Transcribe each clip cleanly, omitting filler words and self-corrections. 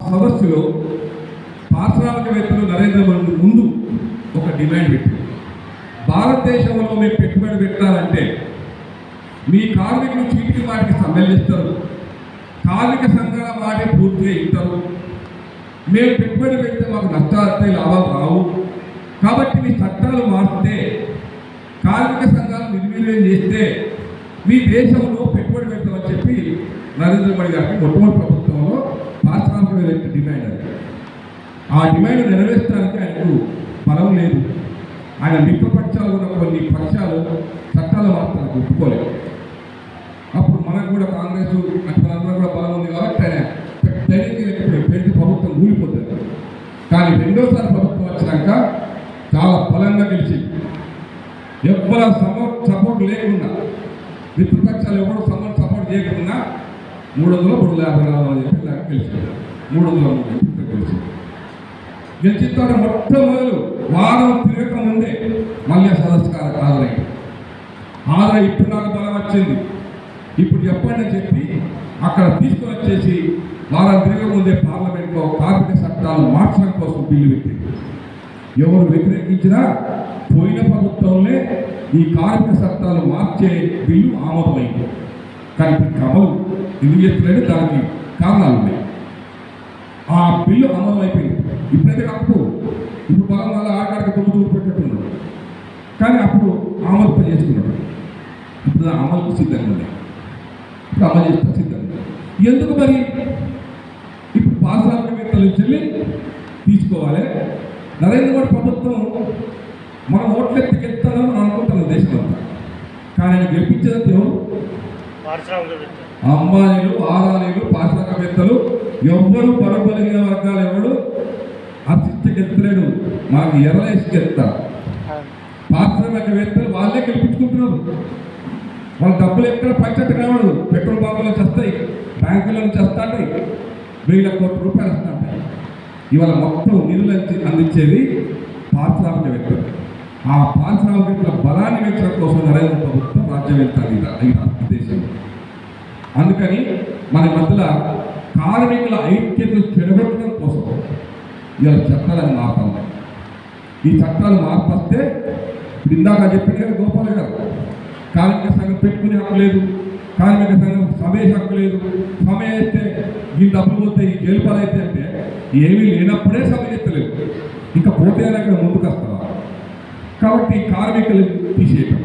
సదస్సులో పారిశ్రామికవేత్తలు నరేంద్ర మోదీ ముందు ఒక డిమాండ్ పెట్టారు. భారతదేశంలో మేము పెట్టుబడి పెట్టాలంటే మీ కార్మికులు చీటికి వాటికి సమ్మెలిస్తారు, కార్మిక సంఘాల మాట పూర్తిగా ఇస్తారు, మేము పెట్టుబడి పెడితే మాకు నష్టాలు వస్తాయి, లాభాలు రావు, కాబట్టి మీ చట్టాలు మారితే కార్మిక సంఘాలు నిర్వీర్యం చేస్తే మీ దేశంలో పెట్టుబడి పెడతామని చెప్పి నరేంద్ర మోడీ గారికి మొట్టమొదటి ప్రభుత్వంలో పారిశ్రామికవేత్త డిమాండ్ అది. ఆ డిమాండ్ నెరవేర్చడానికి ఆయనకు బలం లేదు. ఆయన మిత్రపక్షాలు ఉన్న కొన్ని పక్షాలు చట్టాలు మార్చడానికి ఒప్పుకోలేదు. అప్పుడు మనకు కూడా కాంగ్రెస్ అట్లందరూ కూడా బలం ఉంది కాబట్టి ఆయన పెట్టి ప్రభుత్వం ఊడిపోతుంది. కానీ రెండోసారి ప్రభుత్వం వచ్చినాక చాలా బలంగా గెలిచింది. ఎవరి సపోర్ట్ లేకుండా, మిత్రపక్షాలు ఎవరు సపోర్ట్ చేయకుండా 354 అని చెప్పి దాకా గెలిచింది. 303 గెలిచింది. గెలిచిన తర్వాత మొట్టమొదలు వారం తిరగక ముందే మళ్ళీ సదస్సు హాజరై ఇప్పుడు నాకు బలం వచ్చింది, ఇప్పుడు చెప్పండి అని చెప్పి అక్కడ తీసుకొని వచ్చేసి వారం తిరగక ముందే పార్లమెంట్లో కార్మిక చట్టాలు మార్చడం కోసం బిల్లు పెట్టింది. ఎవరు వ్యతిరేకించినా పోయిన ప్రభుత్వంలో ఈ కార్మిక చట్టాలు మార్చే బిల్లు ఆమోదమైంది. కానీ అమలు ఎందుకు చేస్తలేదు, దానికి కారణాలు ఉన్నాయి. ఆ బిల్లు అమలు అయిపోయింది. ఇప్పుడైతే కాకపో ఇప్పుడు బలం వల్ల ఆకాడికి 9 పెట్టట్టున్నాడు, కానీ అప్పుడు అమలు చేసుకున్నాడు. ఇప్పుడు అమలుకు సిద్ధంగా ఉన్నాయి, ఇప్పుడు అమలు చేస్తా సిద్ధంగా. ఎందుకు మరి ఇప్పుడు పారిశ్రామికవేత్తల నుంచి తీసుకోవాలి. నరేంద్ర మోడీ ప్రభుత్వం మనం ఓట్లెత్తికెత్తాలని మనం అనుకుంటున్నాం దేశమంతా, కానీ ఆయన గెలిపించేది ఎవరు? అంబానీలు, ఆదానీలు, పారిశ్రామికవేత్తలు. ఎవ్వరు పరబలిగిన వర్గాలు ఎవరు అతిష్టకెత్తలేడు, మనకి ఎర్రలేసుకెత్తా. పారిశ్రామికవేత్తలు వాళ్ళే గెలిపించుకుంటున్నారు. వాళ్ళ డబ్బులు ఎక్కడ పంచట్టు కావడు, పెట్రోల్ బంకుల నుంచి వస్తాయి, బ్యాంకుల నుంచి వస్తాయి, 1000 కోట్ల రూపాయలు వస్తాయి. ఇవాళ మొత్తం నిధులు అందించేది పారిశ్రామికవేత్తలు. ఆ పారిశ్రామికవేత్తల బలాన్ని పెంచడం కోసం నరేంద్ర ప్రభుత్వం రాజ్యం వెళ్తారు ఈ దేశంలో. అందుకని మన మధ్యలో కార్మికుల ఐక్యతను చెడగొట్టడం కోసం ఇవాళ చట్టాలను మార్పాలి. ఈ చట్టాలు మార్పస్తే ఇందాక చెప్పిన గోపాల గారు, కార్మిక సంఘం పెట్టుకునే హక్కు లేదు, కార్మిక సంఘం సమ్మె హక్కు లేదు, సమ్మె అయితే ఈ డబ్బులు పోతే ఈ జైలు పాలైతే అంటే ఏమీ లేనప్పుడే సమ్మె ఎత్తలేదు, ఇంకా పోతే ఇక్కడ ముందుకు వస్తావా? కాబట్టి కార్మికులు తీసేయటం.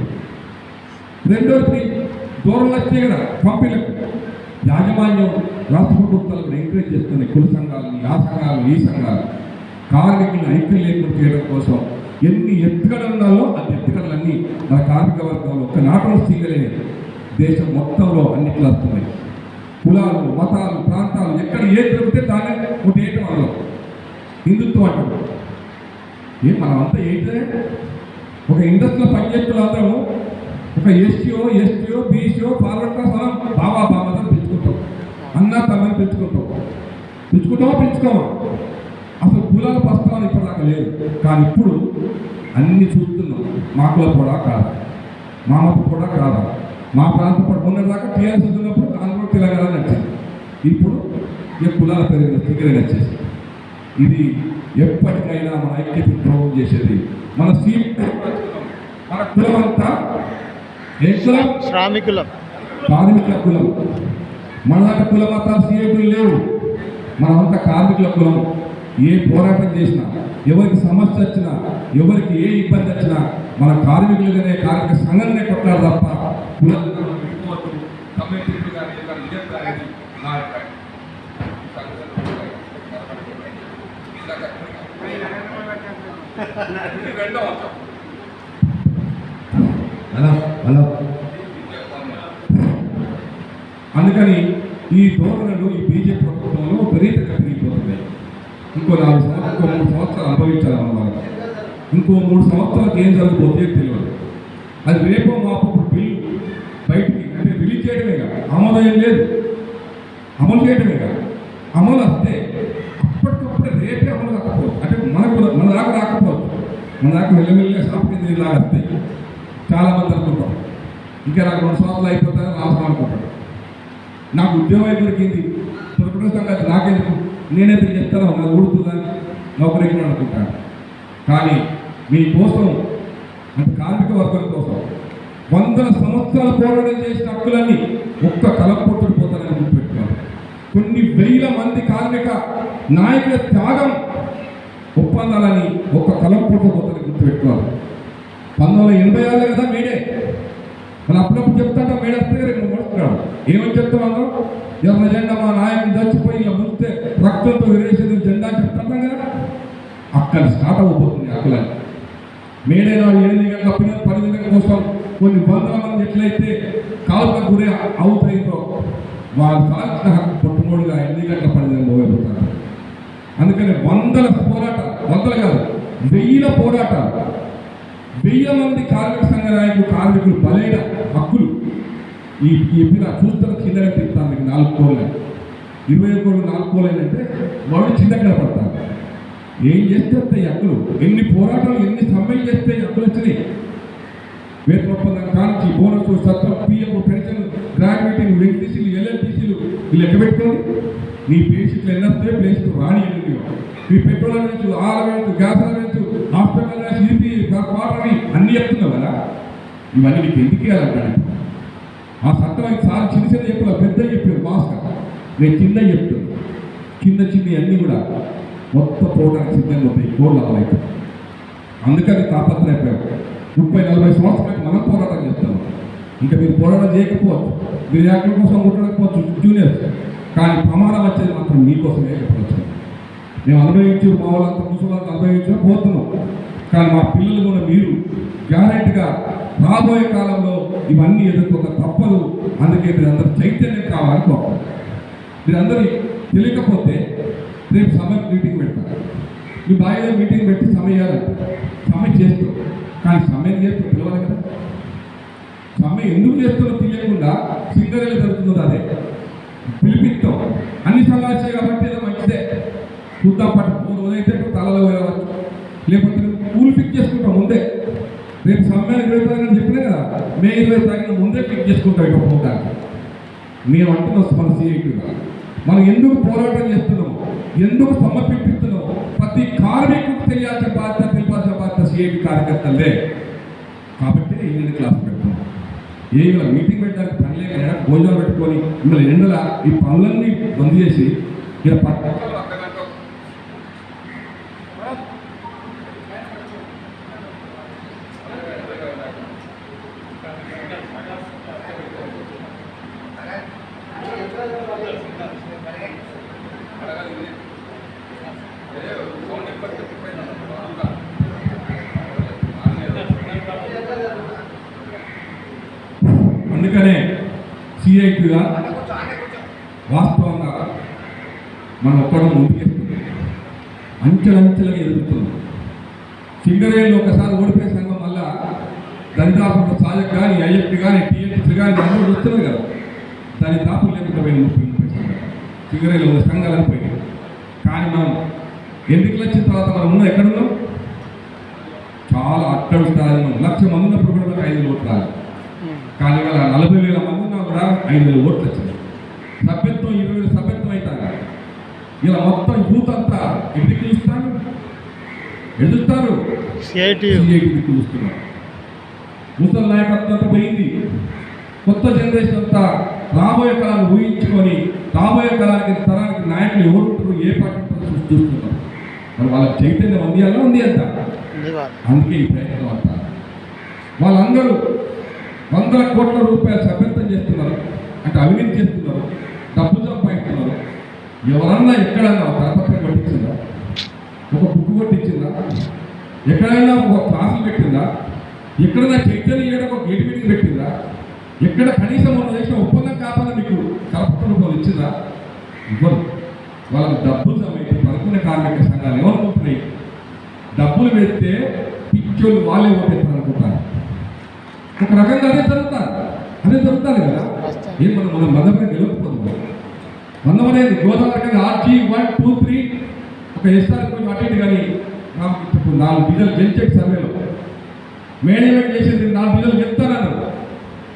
రెండోది దూరం వచ్చే కదా కంపెనీలకు యాజమాన్యం రాష్ట్ర ప్రభుత్వాలకు ఎంకరేజ్ చేస్తున్నాయి. కుల సంఘాలని, ఆ సంఘాలు, ఈ సంఘాలు కార్మికులను ఐక్యం లేకుండా చేయడం కోసం ఎన్ని ఎత్తుగడలు ఉండాలో అన్ని ఎత్తుగడలన్నీ మన కార్మిక వర్గంలో ఒక్క నాటం సింగలేదు. దేశం మొత్తంలో అన్నిట్లో వస్తున్నాయి. కులాలు, మతాలు, ప్రాంతాలు ఎక్కడ ఏది దొరికితే దాన్ని ఒకటి ఏంటో అందులో హిందుత్వం అంటారు. మనమంతా ఏంటంటే ఒక ఇండస్ట్రీలో పనిచేస్తున్న అందరూ ఒక ఎస్టీఓ బీసీఓ ఫార్వర్డ్ క్లాస్ మనం బాబాదని పెంచుకుంటాం, అన్నా తమని పెంచుకోమా. అసలు కులాల ప్రస్తావన ఇప్పటిదాకా లేదు. కానీ ఇప్పుడు అన్ని చూస్తున్నాం. మా కుల కూడా కాదా, మా మత కూడా కాదా, మా ప్రాంతం కూడా ఉన్నదాకా టీఆర్ఎస్ ఉన్నప్పుడు ఆంధ్ర తెలంగాణ నచ్చింది. ఇప్పుడు ఈ కులాల పెరిగిన స్థితిగా నచ్చేసి ఇది ఎప్పటికైనా మన ఐక్యత ద్రోహం చేసేది. మన మన కులం అంతా శ్రామికులం, కార్మికుల కులం. మనలాంటి కుల మతాలు సీఎంలు లేవు, మనమంతా కార్మికుల కులం. ఏ పోరాటం చేసినా, ఎవరికి సమస్య వచ్చినా, ఎవరికి ఏ ఇబ్బంది వచ్చినా మన కార్మికులుగానే, కార్మిక సంఘాలనే కొట్టారు తప్ప అందుకని ఈ ధోరణులు ఈ బీజేపీ ప్రభుత్వంలో విపరీతంగా పెరిగిపోతున్నాయి. ఇంకో 3 సంవత్సరాలు అనుభవించాలి మన వాళ్ళు. ఇంకో 3 సంవత్సరాలకు ఏం జరగబోతే తెలియదు. అది రేపో మాపు బిల్లు బయటికి అంటే రిలీజ్ చేయడమేగా, ఆమోదం లేదు, అమలు చేయడమేగా. అమలు వస్తే అప్పటికప్పుడే రేపే అమలు కాకపోవచ్చు, అంటే మన దాకా రాకపోవచ్చు, మన దాకా మెల్లమెల్లగా సాంప్రదాయ లాగా వస్తాయి. చాలామంది అనుకుంటాం ఇంకా నాకు 2 సంవత్సరాలు అయిపోతాయని అవసరం అనుకుంటాడు. నాకు ఉద్యోగం దొరికింది, దొరకడం సంగతి నాకెందుకు, నేనైతే చెప్తాను నాకు ఊడుతుందని నౌకరికి అనుకుంటాను. కానీ మీకోసం అంటే కార్మిక వర్గం కోసం వందల సంవత్సరాల పోరాటం చేసిన హక్కులన్నీ ఒక్క కలపొట్టుకు పోతానని గుర్తుపెట్టుకోవాలి. కొన్ని వేల మంది కార్మిక నాయకుల త్యాగం ఒప్పందాలని ఒక్క కలపొట్టు పోతానని గుర్తుపెట్టుకోవాలి. 1986 కదా మేడే, మనం అప్పుడప్పుడు చెప్తాంట మేడ వస్తే రేపు మడుస్తున్నాడు ఏమని చెప్తామన్నా ఎవరి జెండా మా నాయకులు చచ్చిపోయి ఇలా ముందే రక్తంతో విరేసేది జెండా చెప్తాం కదా, అక్కడ స్టార్ట్ అవ్వబోతుంది హక్కులని. మేడే నాడు 8 గంటల పిల్లలు 10 గంటల కోసం కొన్ని వందల మంది ఎట్లయితే కాలువకు గురి అవుతాయిందో వాళ్ళు సాధించిన హక్కు పొట్టుమూడుగా 8 గంటల 10 గంటలు పోగలుగుతారు. అందుకని వందల పోరాటాలు, వందలు కాదు 1000 పోరాటాలు, 1000 మంది కార్మిక సంఘ నాయకులు కార్మికులు బలైన హక్కులు ఈ పిల్ల చూస్తున్న చిన్నగా తిప్పుతాను. మీకు 4 కోళ్ళు 20 కోళ్ళు 4 కోళ్ళు అంటే వాళ్ళు చిన్నగా పడతారు. ఏం చేస్తే వస్తాయి హక్కులు? ఎన్ని పోరాటాలు ఎన్ని సమ్మెలు చేస్తే హక్కులు వచ్చినాయి. వేతన ఒప్పందం కాంచి బోనస్ సత్రం పిఎఫ్ పెన్షన్ గ్రాడ్యుయేటింగ్ వెంకటీసీలు ఎల్ఎల్టీసీలు వీళ్ళు ఎక్క పెట్టుకోండి. నీ పేషెంట్లు ఎన్ని వస్తాయి ప్లేస్ రాని ఎన్ని మీ పెట్రోల్ అవేచ్చు ఆల్ అవేచ్చు గ్యాస్ అవేచ్చు హాస్పిటల్ సిపి వాటర్ అన్నీ చెప్తున్నావు కదా, ఇవన్నీ నీకు ఎందుకు ఇవ్వాలంటాడు? ఆ సత్రం సార్ చిన్న చిన్న చెప్పారు, పెద్ద చెప్పారు మాస్టర్, నేను చిన్న చెప్తాను. చిన్న అన్నీ కూడా మొత్తం పోవడానికి సిద్ధంగా ఉంటాయి కోళ్ళు అమలైతే. అందుకని తాపత్రయపోయాం. 30-40 సంవత్సరాలకు మనం పోరాటం చేస్తాం. ఇంకా మీరు పోరాటం చేయకపోవచ్చు, మీరు యాక్టర్ కోసం కొట్టకపోవచ్చు జూనియర్స్, కానీ ప్రమాణం వచ్చేది మాత్రం మీకోసమే చెప్పవచ్చు. మేము అనుభవించు మా వాళ్ళంతా ముసలంతా అనుభవించు పోతున్నాం, కానీ మా పిల్లలు కూడా మీరు గ్యారెంటీగా రాబోయే కాలంలో ఇవన్నీ ఎదుర్కొన్న తప్పదు. అందుకే మీరందరూ చైతన్యం కావాలని కోరుతాం. మీరందరూ తెలియకపోతే రేపు సమ్మె మీటింగ్ పెడతారు. మీ బాగా మీటింగ్ పెట్టి సమయాలు సమ్మె చేస్తాం, కానీ సమ్మె చేస్తూ పిలవాలి కదా. సమ్మె ఎందుకు చేస్తున్నా తెలియకుండా సింగరేలు జరుగుతుందో అదే పిలిపిస్తాం. అన్ని సమాచారం కాబట్టి ఏదో మంచిదే చూద్దాం. పట్టు 3 రోజులైతే తలలో పోయవచ్చు, లేకపోతే కూల్ ఫిక్స్ చేసుకుంటాం ముందే. రేపు సమ్మె 20 తారీఖు చెప్పినా కదా, మే 20 తారీఖున ముందే ఫిక్స్ చేసుకుంటాం. ఇక పోతాను మేము అంటున్నాం మన సీఐటీగా మనం ఎందుకు పోరాటం చేస్తున్నాము, ఎందుకు సమ్మె పిలిపిస్తున్నాము, ప్రతి కార్మికుడికి తెలియాల్సిన బాధ్యత, తెలిపాల్సిన బాధ్యత సీఐటీ కార్యకర్తలే. కాబట్టి ఇండియన్ క్లాస్ పెడతాం. ఏ మీటింగ్ పెట్టడానికి పని లేక భోజనం పెట్టుకొని మిమ్మల్ని ఎండల ఈ పనులన్నీ బంద్ చేసి ఇలా అందుకనే సిఐటిగా వాస్తవంగా మనం ఒక్కడం ముందుకేస్తుంది, అంచెలంచెలుగా ఎదుగుతున్నాం. సింగరేణిలో ఒకసారి ఓడిపోయే సంఘం వల్ల దరిదాపు సాజక్ కానీ ఐఎఫ్టీ కానీ టీఎఫ్టీ కానీ అందరూ వస్తున్నారు కదా, దాని దాపు లేకుండా పోయిన 30 సంఘాలు సింగరేణిలో ఉన్న సంఘాలను పోయినాయి. కానీ మనం ఎన్నికలు వచ్చిన తర్వాత మనం ఉన్నాం ఎక్కడున్నాం? చాలా అట్టడు స్థాయి. 1,00,000 మంది ఉన్నప్పుడు కూడా 5 ఓట్లు రాలి. కానీ ఇవాళ 40,000 మంది ఉన్నా కూడా 5,000 ఓట్లు వచ్చింది. సభ్యత్వం 20,000 సభ్యత్వం అవుతారు. ఇలా మొత్తం యూత్ అంతా ఎందుకు చూస్తారు? ఎదుగుతారు. చూస్తున్నారు. ముసలి నాయకత్వం అంతా పోయింది. కొత్త జనరేషన్ అంతా రాబోయే కాలాన్ని ఊహించుకొని రాబోయే కాలానికి తరానికి నాయకులు ఎవరు ఉంటారు, ఏ పార్టీ చూస్తున్నారు. మరి వాళ్ళకి చైతన్యం అందియాలా ఉంది అంట. అందుకే ఈ ప్రయత్నం అంటారు. వాళ్ళందరూ 100 కోట్ల రూపాయలు సభ్యత్వం చేస్తున్నారు, అంటే అవినీతి చేస్తున్నారు, డబ్బు సంపాదిస్తున్నారు. ఎవరన్నా ఎక్కడన్నా ఒక కరపత్రం కొట్టించిందా, ఒక బుక్ కొట్టించిందా, ఎక్కడైనా ఒక క్లాసులు పెట్టిందా, ఎక్కడైనా చైతన్యం చేయడం ఒక గేట్ మీటింగ్ పెట్టిందా, ఎక్కడ కనీసం మన దేశం ఒప్పందం కాపాలని మీకు కరపత్ర రూపాయలు ఇచ్చిందా? ఇవ్వరు. వాళ్ళకి డబ్బులు సమయం పడుకునే కార్మిక సంఘాలు ఏమనుకుంటున్నాయి? డబ్బులు పెడితే పిచ్చోళ్ళు వాళ్ళే ఓటేస్తారు అనుకుంటారు. ఒక రకంగా అదే జరుగుతుంది కదా. ఏం మనం మదపై నిలబడిపోతున్నాం. మందమనేది గోదావరి ఆర్జీ 1, 2, 3 ఒక ఎస్ఆర్ కొంచెం అటు ఇటు. కానీ నాకు ఇప్పుడు 4 బిజలు గెలిచేటి సర్వేలో మేనేజ్మెంట్ చేసేది 4 బిజలు గెలుస్తానన్నారు.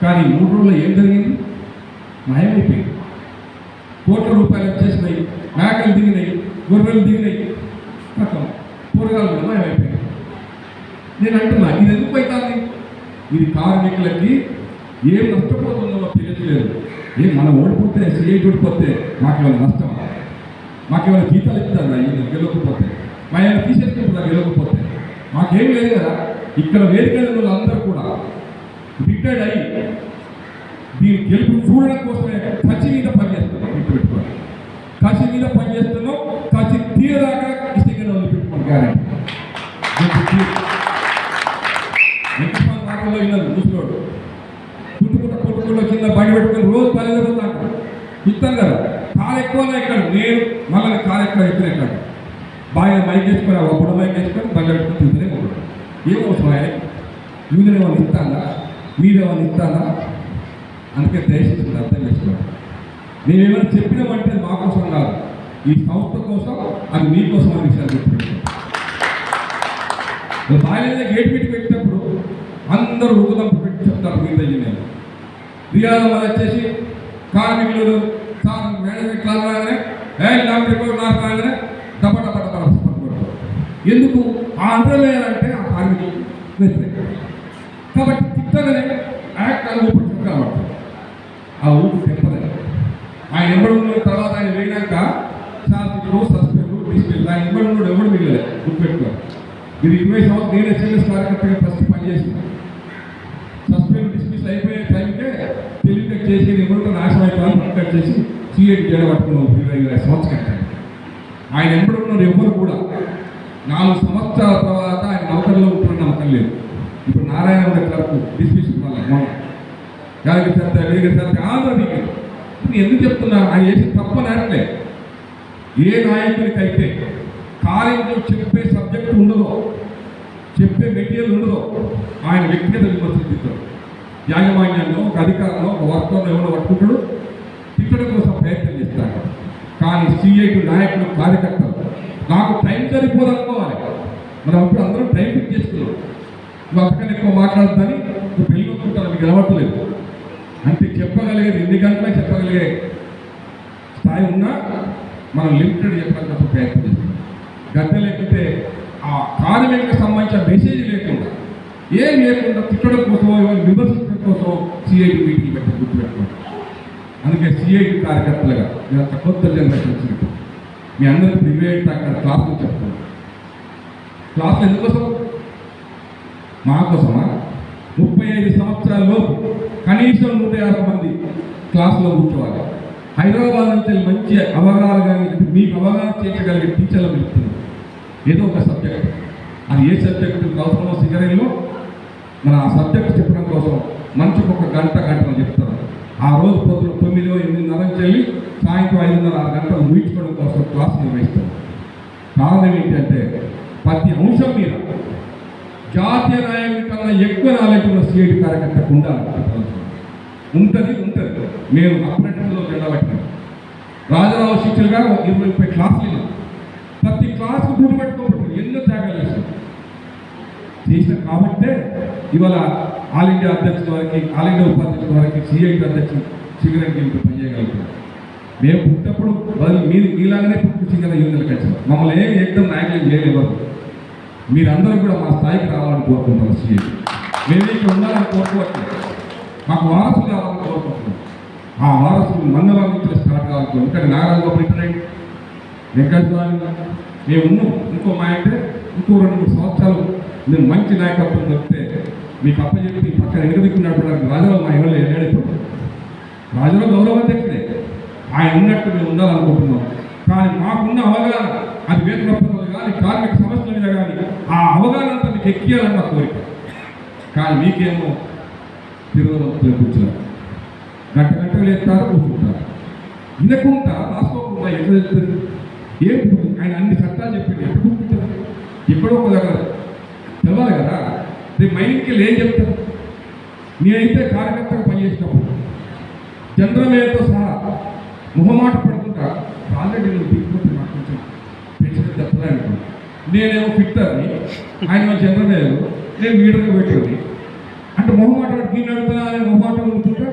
కానీ 3 రోజుల్లో ఏం జరిగింది? మాయమైపోయింది. కోట్ల రూపాయలు వచ్చేసినాయి. మేకలు దిగినాయి, గొర్రెలు దిగినాయి, మొత్తం కూరగాయలు కూడా ఏమైపోయినాయి. నేను అంటున్నా ఇది ఎందుకు అవుతుంది? ఇది కార్మికులకి ఏం నష్టపోతుందో తెలియట్లేదు. మనం ఓడిపోతే సిఐ ఓడిపోతే మాకేమైనా నష్టం, మాకేమైనా జీతాలు ఇస్తుందా ఈయన గెలవకపోతే, మా ఏమైనా తీసేసుకుంటుందా గెలవకపోతే? మాకేం లేదు కదా. ఇక్కడ వేదికైన వాళ్ళందరూ కూడా రిటైర్డ్ అయ్యి దీని గెలుపు చూడడం కోసమే కసి మీద పనిచేస్తున్నాం. గుర్తుపెట్టుకోండి, కసి మీద పనిచేస్తున్నాం. కసి తీరదాకా ఇష్టంగా వదిలిపెట్టుకోండి. గ్యారెంటీ రాకలో విన్నది ముసలోడు కొట్టుకుంటూ కింద బండి పెట్టుకుని రోజు పనిపోతాను ఇస్తాను కదా. కాలు ఎక్కువనే ఎక్కడ నేను మళ్ళీ కాలు ఎక్కువ ఎక్కడ ఎక్కడ బాగా మైక్ వేసుకొని ఒక మైక్ వేసుకొని బండి పెట్టుకుని తింటూనే ఉంటాడు. ఏమవసరం ఆయన యూనియన్ ఏమైనా ఇస్తానా, మీరేమైనా ఇస్తానా? అందుకే దయచేసి అర్థం చేసుకోండి. మేమేమైనా చెప్పినామంటే మా కోసం కాదు, ఈ సంస్థ కోసం, అది మీకోసం అనే విషయాలు చెప్తున్నాను. బాగా గేట్ మీట్ పెట్టినప్పుడు అందరూ ఊదంపు పెట్టి చెప్తారు. మీద నేను రియాలో వచ్చేసి కార్మికులు సార్ మేనేజ్మెంట్ క్లాస్ రాగానే రాగానే డబ్బా ఎందుకు ఆ అంటలేదంటే ఆ కార్మికులు వ్యతిరేకం కాబట్టి తిట్టగానే యాక్ట్ అని ఊపిరి కాబట్టి ఆ ఊపు తెప్పలేదు. ఆయన ఎంబడున్న తర్వాత ఆయన వేయడాక శాస్త్రులు సస్పెండ్ డిస్మిస్ ఆయన ఎంబడున్నాడు ఎవడు మిగలేదు. గుర్తుపెట్టుకోవాలి. మీరు 20 సంవత్సరాలు నేను ఎస్ఎల్ఎస్ కార్యకర్తగా ఫస్ట్ పనిచేసింది. సస్పెండ్ డిస్మిస్ అయిపోయే టైంకే తెలివిగా చేసి ఎవరితో నాశనం అయిపోవాలని పక్కన చేసి సిఐటి జడ పట్టుకున్నాం 20 సంవత్సరాలు. ఆయన ఎంబడున్నారు ఎవరు కూడా 4 సంవత్సరాల తర్వాత ఆయన నౌకర్లో ఉంటున్న నమ్మకం లేదు. ఇప్పుడు నారాయణ క్లర్క్ డిస్మిస్ గారికి చర్చ వేగ చర్చ ఆంధ్రకి ఎందుకు చెప్తున్నా? ఆయన చేసి తప్పని అనట్లే. ఏ నాయకునికైతే కాలేజీలో చెప్పే సబ్జెక్టు ఉండదో, చెప్పే మెటీరియల్ ఉండదో, ఆయన వ్యక్తిగత విమర్శలు తిట్టాడు. యాజమాన్యంలో ఒక అధికారంలో ఒక వర్గంలో ఎవరో పట్టుకుంటాడు, తిట్టడం కోసం ప్రయత్నం చేస్తాడు. కానీ సిఐటి నాయకులు కార్యకర్తలు నాకు టైం సరిపోదనుకోవాలి. మనం అప్పుడు అందరం టైం ఫిక్స్ చేసుకున్నాం. నువ్వు అంతకన్నా ఎక్కువ మాట్లాడుతుందని నువ్వు పెళ్ళి ఒప్పుకుంటాను, మీకు నిలబడలేదు అంటే చెప్పగలిగేది 2 గంటలే చెప్పగలిగే స్థాయి ఉన్నా మనం లిమిటెడ్ చెప్పడానికి ప్రయత్నం చేస్తున్నాం. గడ్డ లేకపోతే ఆ కార్మికులకు సంబంధించిన మెసేజ్ లేకుండా ఏం లేకుండా తిట్టడం కోసం విమర్శించడం కోసం సిఐటి మీటింగ్ పెట్టి గుర్తుపెట్టుకోండి. అందుకే సిఐటి కార్యకర్తలుగా మీరు కొత్త జనరేషన్ వచ్చినట్టు మీ అందరికీ ప్రివేట్ అక్కడ క్లాసులు చెప్తున్నాను. క్లాసులు ఎందుకోసం? మా కోసమా? 35 సంవత్సరాల్లో కనీసం 150 మంది క్లాసులో కూర్చోవాలి. హైదరాబాద్ నుంచి మంచి అవగాహన కానీ మీకు అవగాహన చేయగలిగే టీచర్లు పిలుస్తుంది. ఏదో ఒక సబ్జెక్ట్, అది ఏ సబ్జెక్టు అవసరమో సిగరెల్లో మన ఆ సబ్జెక్ట్ చెప్పడం కోసం మంచికి ఒక గంటలు చెప్తారు. ఆ రోజు పొద్దున 9, 8:30 వెళ్ళి సాయంత్రం 5:30, 6 గంటలు ముగించుకోవడం కోసం క్లాస్ నిర్వహిస్తారు. కారణం ఏంటంటే ప్రతి అంశం మీద జాతీయ నాయకుడి కన్నా ఎక్కువ నాలెడ్జ్ ఉన్న సిఐటి కార్యకర్తకు ఉండాలి. ఉంటుంది. మేము అప్రెంటిస్లో జెండా పట్టినాం. రాజరావు శిక్షలుగా 20-30 క్లాసులు విన్నాం. ప్రతి క్లాసుకు గుడి పెట్టుకోబట్టి ఎన్నో త్యాగాలు చేసినాం. కాబట్టే ఇవాళ ఆల్ ఇండియా అధ్యక్షుల వారికి, ఆల్ ఇండియా ఉపాధ్యక్షుల వారికి, సిఐటి అధ్యక్షులు సింగరేణి టీంతో పనిచేయగలుగుతాం. మేము పుట్టినప్పుడు మీరు ఇలాగనే పుట్టి సింగరేణి యూనియన్లకు వచ్చాం. మమ్మల్ని ఏమి ఎగ్దం నాయకులు చేయలేవారు. మీరందరూ కూడా మా స్థాయికి రావాలని కోరుకుంటున్నాం. సిఐటి మేము ఇక్కడ ఉండాలని కోరుకోవట్లేదు, మాకు వారసులు కావాలని కోరుకుంటున్నాం. ఆ వారసులు మందవాళ్ళ నుంచి స్టార్ట్ కావాలి. ఎందుకంటే నాగరాజు రిటైర్ వెంకటస్వామి మేము ఉన్నాం. ఇంకో మా అంటే ఇంకో 2-3 సంవత్సరాలు నేను మంచి నాయకత్వం చెప్తే మీకు అప్పచెప్పి పక్కన ఎదుగుతున్నప్పుడు రాజురావు మా ఎవరు వెళ్ళాడు. రాజురావు గౌరవాధ్యక్షుడే, ఆయన ఉన్నట్టు మేము ఉండాలనుకుంటున్నాం. కానీ మాకున్న అవగాహన అది వేతన ఒప్పందాలు కానీ కార్మిక సమస్యల మీద కానీ ఆ అవగాహన అంతా మీకు ఎక్కియాలన్న కోరిక. కానీ మీకేమో తిరుగులో కూర్చున్నారు, గంటలు ఎత్తారు, కూర్చుంటారు. వినకుండా రాసుకోకుండా ఎట్లా చెప్తారు? ఏం ఆయన అన్ని చట్టాలు చెప్పింది ఎట్లా కూర్చుంటారు? ఎక్కడో ఒక దగ్గర తెలవాలి కదా. రేపు మైండ్కి ఏం చెప్తారు? నేనైతే కార్యకర్తగా పనిచేసినప్పుడు చంద్రమేతో సహా మొహమాట పడుతుంటా. ఆల్రెడీ నేను తీసుకుంటే నాకు కొంచెం పెంచిన చెప్తాను అనుకోండి. నేనేమో ఫిట్టర్ని, ఆయన చంద్రమేలు, నేను లీడర్గా పెట్టేది. అంటే మొహమాట దీన్ని అడుగుతున్నా అని మొహమాట ఉంటుంటా.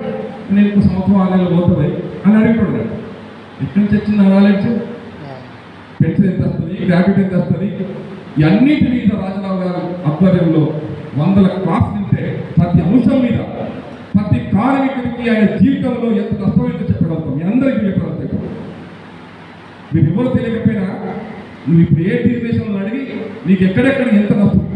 నేను 1 సంవత్సరం 6 నెలలు పోతుంది అని అడుగుతాడు. ఎక్కడి నుంచి వచ్చింది నాలెడ్జ్? పెన్షన్ ఎంత వస్తుంది, గ్రాట్యుటీ ఎంత వస్తుంది, ఇవన్నిటి మీద రాజరావు గారు ఆధ్వర్యంలో వందల క్లాసులు ఉంటే ప్రతి అంశం మీద ప్రతి కార్మికుడికి ఆయన జీవితంలో ఎంత నష్టమైందో చెప్పగలుగుతాం. మీ అందరికీ చెప్పగలుగుతాం. మీరు ఎవరు తెలియకపోయినా నువ్వు ఇప్పుడు ఏ డిజిగ్నేషన్ అడిగి నీకు ఎక్కడెక్కడ ఎంత నష్టం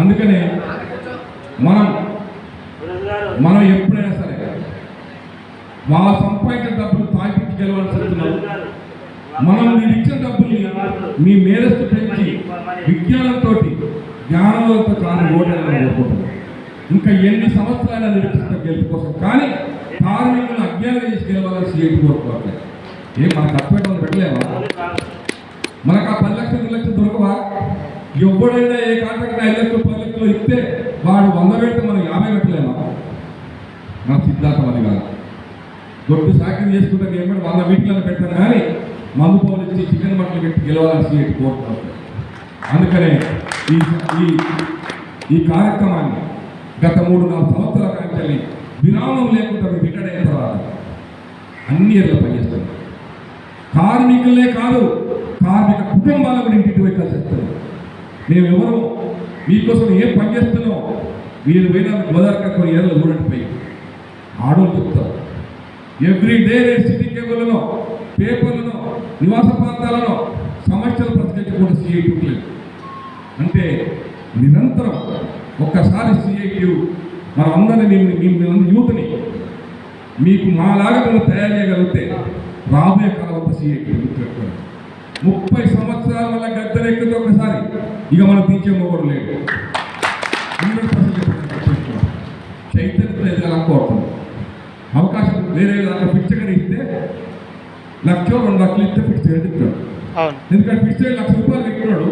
అందుకనే మనం ఎప్పుడైనా సరే వాళ్ళ సంపాదించిన డబ్బులు తాగిపించి గెలవాలని చెప్తున్నారు. మనం మీరు ఇచ్చిన డబ్బుల్ని మీ మేధస్సు పెంచి విజ్ఞానంతో జ్ఞానంతో కానీ ఓటాలని కోరుకుంటున్నాం. ఇంకా ఎన్ని సంవత్సరాల నిరీక్షిత గెలుపు కోసం, కానీ కార్మికులను అజ్ఞానం చేసి గెలవాలని సీఐటి కోరుకోవట్లేదు. మనకు అప్పటి పెట్టలేమా? మనకు ఆ 10 లక్షలు 2 లక్షలు దొరకవా? ఎవడైనా ఏ కాంట్రాక్ట్ 5 లక్షలు 10 లక్షలు ఇస్తే వాడు 100 పెడితే మనం 50 పెట్టలేమా? మన సిద్ధాంతం అది కాదు. దొడ్డు సాకిరి చేసుకుంటే మేము 100 మీటింగ్లను పెట్టాం, కానీ మందు పౌలు ఇచ్చి చికెన్ మటలు పెట్టి గెలవాలని సీఐటి కోరుకుంటాం. అందుకనే ఈ కార్యక్రమాన్ని గత 3-4 సంవత్సరాల కాంచెల్లి విరామం లేకుండా రిటైర్ అయిన తర్వాత అన్ని ఏళ్ళ పనిచేస్తారు. కార్మికులే కాదు, కార్మిక కుటుంబాలకు ఇంటికి పోయి కలిసేస్తారు. మేము ఎవరు మీకోసం ఏం పని చేస్తున్నాం, మీరు పోయినా గోదావరి కొన్ని ఏళ్ళు చూడండి పోయి ఆడోళ్ళు చెప్తారు. ఎవ్రీ డే సిటీ కేబుల్లను, పేపర్లను, నివాస ప్రాంతాలను సమస్యలు ప్రశ్నించకుండా సీఐటీ లేదు. అంటే నిరంతరం ఒక్కసారి సీఐటీ మనం అందరినీ యూత్ని మీకు మాలాగా మేము తయారు చేయగలిగితే రాబోయే కాలం అంతా సీఐటీ గుర్తుపెట్టుకోండి. 30 సంవత్సరాల వల్ల గద్దెనెక్కితే ఒకసారి ఇక మనం తీర్చే మొగడు లేదు. 100% చైతన్యం ఎదగాలనుకోవట్లేదు. అవకాశం వేరే దాంట్లో పిచ్చగా ఇస్తే 1,00,000 2 లక్షలు ఇస్తే ఫిక్స్ చేయడం ఇస్తాడు. ఎందుకంటే ఫిక్స్ చేయడం ₹1,00,000 ఎక్కున్నాడు,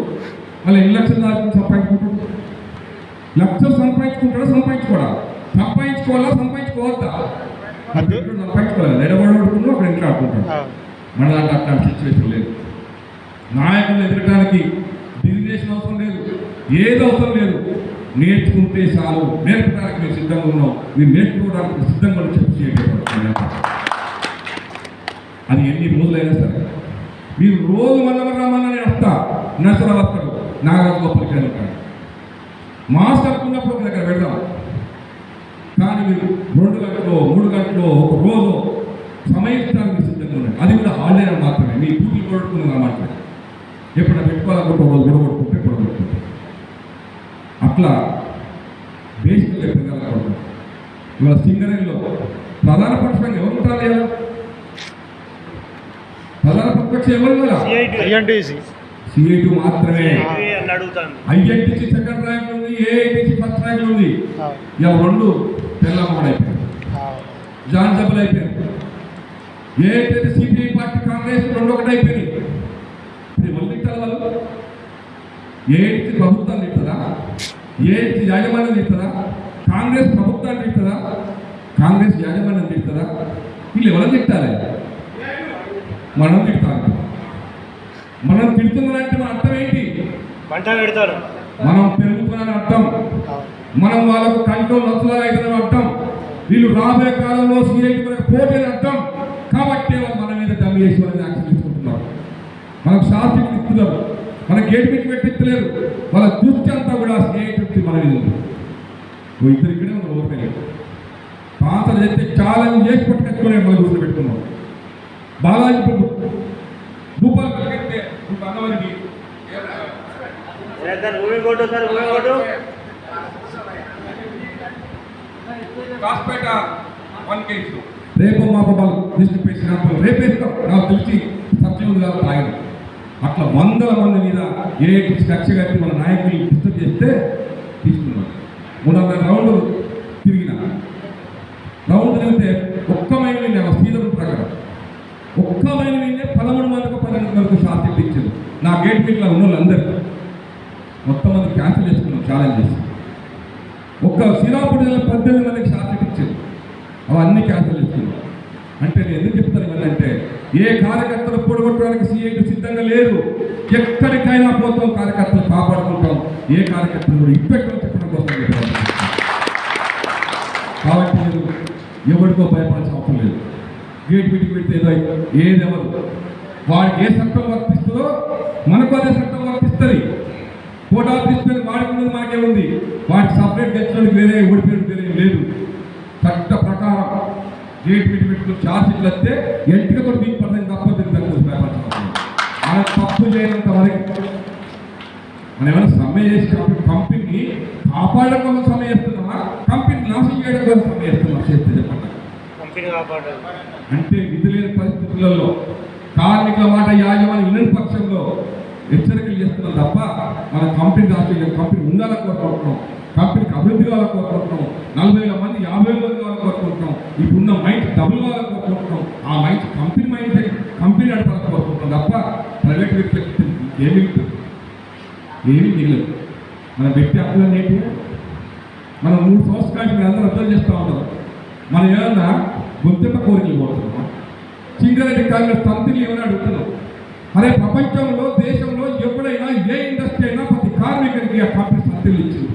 మళ్ళీ 2 లక్షలు దాకా సంపాదించుకుంటాడు. 1,00,000 సంపాదించుకోవాలా సంపాదించుకోవద్దా? సంపాదించుకోవాలి. నిలబడుకుంటూ అక్కడ ఇంట్లో ఆడుకుంటాడు. మన దాంట్లో అట్లాంటి సిచ్యువేషన్ లేదు. నాయకులను ఎదగడానికి డిజిగ్నేషన్ అవసరం లేదు, ఏది అవసరం లేదు. నేర్చుకుంటే చాలు. నేర్పడానికి మేము సిద్ధంగా ఉన్నాం, మీరు నేర్చుకోవడానికి సిద్ధంగా చెప్పి అది ఎన్ని రోజులైనా సరే. మీరు రోజు మల్లవరామన్న నేను వస్తా, నచ్చరా వస్తాడు, నాగోపలికి వెళ్తాడు, మాస్క్ అనుకున్నప్పుడు ఒక దగ్గర పెడదాం. కానీ మీరు 2 గంటలు 3 గంటలు ఒక రోజు సమయించడానికి సిద్ధంగా ఉన్నాయి. అది కూడా హాలిడే మాత్రమే. మీ పూర్తి కొడుకున్న మాట ఎప్పుడైనా పెట్టుకోవాలనుకుంటే రోజు గొడవడుకుంటే గొడవడుకుంటే అట్లా దేశంలో పెరగాలనుకుంటున్నాం. ఇవాళ సింగరేణిలో ప్రధాన పక్షంగా ఎవరు ఉంటారు కదా? ప్రధాన ప్రతిపక్షం ఎవరు కదా? సీఐటీ మాత్రమే. ఐఎన్టీసీ సెకండ్ ర్యాంక్ ఉంది, ఏఐటీసీ ఫస్ట్ ర్యాంక్ ఉంది. ఇలా 2 తెల్లమ్మడు అయిపోయారు, జాన్ సభలు అయిపోయారు. ఏఐటీసీ సిపిఐ పార్టీ కాంగ్రెస్ 2 ఒకటి అయిపోయింది. ఇప్పుడు ఎవరు తిట్టాలి వాళ్ళు? ఏఐటీసీ ప్రభుత్వాన్ని తిట్టదా? ఏఐటీసీ యాజమాన్యం తిట్టదా? కాంగ్రెస్ ప్రభుత్వాన్ని తిట్టదా? కాంగ్రెస్ యాజమాన్యం తిట్టదా? వీళ్ళు ఎవరు తిట్టాలి? మనం తిడతారు. మనం తిడుతున్నారంటే మన అర్థం ఏంటి? మనం పెరుగుతున్నారని అర్థం. మనం వాళ్ళకు కంట్రోల్ నచ్చులాగా అవుతుందని అర్థం. వీళ్ళు రాబోయే కాలంలో సీఐటీ మనకు పోటీ అర్థం. కాబట్టి వాళ్ళు మన మీద డమ్మి చేసి వాళ్ళని యాక్షన్ తీసుకుంటున్నారు. మనకు షార్టింగ్ ఇస్తున్నారు, మన గేట్ మీద పెట్టిస్తలేరు. వాళ్ళ దృష్టి అంతా కూడా సీఐటీ మన మీద ఉంది. ఇద్దరు ఇక్కడే ఉన్నారు, ఓపెన్ పాత్ర చేస్తే ఛాలెంజ్ చేసి పట్టుకెత్తుకునే మనం దృష్టి పెట్టుకున్నాం. బాలాజీ భూపాల్ కలిగితే అన్నవారికి కాస్పేట 1 కేసు రేపు మా బాబాలు తీసుకుపేసినప్పుడు రేపేస్తాం. నాకు తెలిసి సత్యం ఉంది కాదు తాగదు. అట్లా 100 మంది మీద ఏఐటీ కక్ష కట్టి మన నాయకులు డిస్టర్బ్ చేస్తే తీసుకున్నాం. 300 రౌండ్లు తిరిగిన రౌండ్ తిరిగితే ఒక్క మైలు శ్రీధరు ప్రకారం ఒక్క మైలు 13 మందికి 12 మందికి షార్ట్ ఇచ్చింది. నా గేట్ మీట్లో ఉన్న వాళ్ళందరికీ మొత్తం మంది క్యాన్సిల్ చేసుకున్నాం ఛాలెంజ్ చేసి. ఒక్క శ్రీరాపూర్ జిల్లా 18 మందికి షార్ట్ ఇచ్చింది, అవన్నీ క్యాన్సిల్ చేసుకున్నాం. ఎందుకు చెప్తాను ఇవన్నంటే ఏ కార్యకర్తలు పొడగొట్టడానికి సిఐటి సిద్ధంగా లేదు. ఎక్కడికైనా పోతాం, కార్యకర్తలు కాపాడుకుంటాం. ఏ కార్యకర్తలు కూడా ఇప్పట్లో చెప్పడం కోసం చెప్పారు. కాబట్టి మీరు ఎవరికో భయపడాల్సిన అవసరం లేదు. గేట్ మీటింగ్ పెడితే ఏదో ఏదెవరు వాడికి ఏ చట్టం వర్తిస్తుందో మనకు అదే చట్టం వర్తిస్తుంది. కోటా తీసుకొని వాడుకున్నది మనకే ఉంది. వాటికి సపరేట్ గెలిచడానికి వేరే ఓడిపోయినట్టు వేరే లేదు. చట్ట ప్రకారం గేట్ మీటింగ్ పెట్టుకుని ఛార్జీలు వస్తే ఎంటికతో మీకు పడుతుంది తప్ప భయపడాల్సిన మనం తప్పు చేయనంత వరకు మనం ఏమైనా సమ్మె చేసి కంపెనీని కాపాడడం కోసం సమ్మె చేస్తున్నామా, కంపెనీ నాశనం చేయడం కోసం సమ్మె చేస్తున్నామా? చేస్తే చెప్పండి. అంటే విధి లేని పరిస్థితులలో కార్మికుల మాట యాజమాన్యం వినని పక్షంలో హెచ్చరికలు చేస్తున్నాం తప్ప మన కంపెనీ రాష్ట్రీయ కంపెనీ ఉండాలని కోరుకుంటున్నాం. కంపెనీకి అభివృద్ధి కావాలని కోరుకుంటున్నాం. 40,000 మంది 50,000 మంది కావాలని కోరుకుంటున్నాం. ఇప్పుడున్న మైండ్ డబుల్ కావాలని కోరుకుంటున్నాం. ఆ మైండ్ కంపెనీ మైండ్ కంపెనీ నడపాలని కోరుకుంటున్నాం తప్ప ప్రైవేట్ వ్యక్తులకి ఏమి మిగిలదు. మనం వ్యక్తి అప్పులన్నీ ఏంటి? మనం 3 సంవత్సరాలు మీరు అందరూ అర్థం చేస్తూ ఉంటాం. మనం ఏమన్నా గుర్తింపు కోరికలు కోరుతున్నాం. సింగరెడ్డి కాంగ్రెస్ తంత్రులు ఏమైనా అడుగుతున్నాం. అరే ప్రపంచంలో దేశంలో ఎప్పుడైనా ఏ ఇండస్ట్రీ అయినా ప్రతి కార్మికుడికి ఆ కంపెనీ సంతలు ఇచ్చింది.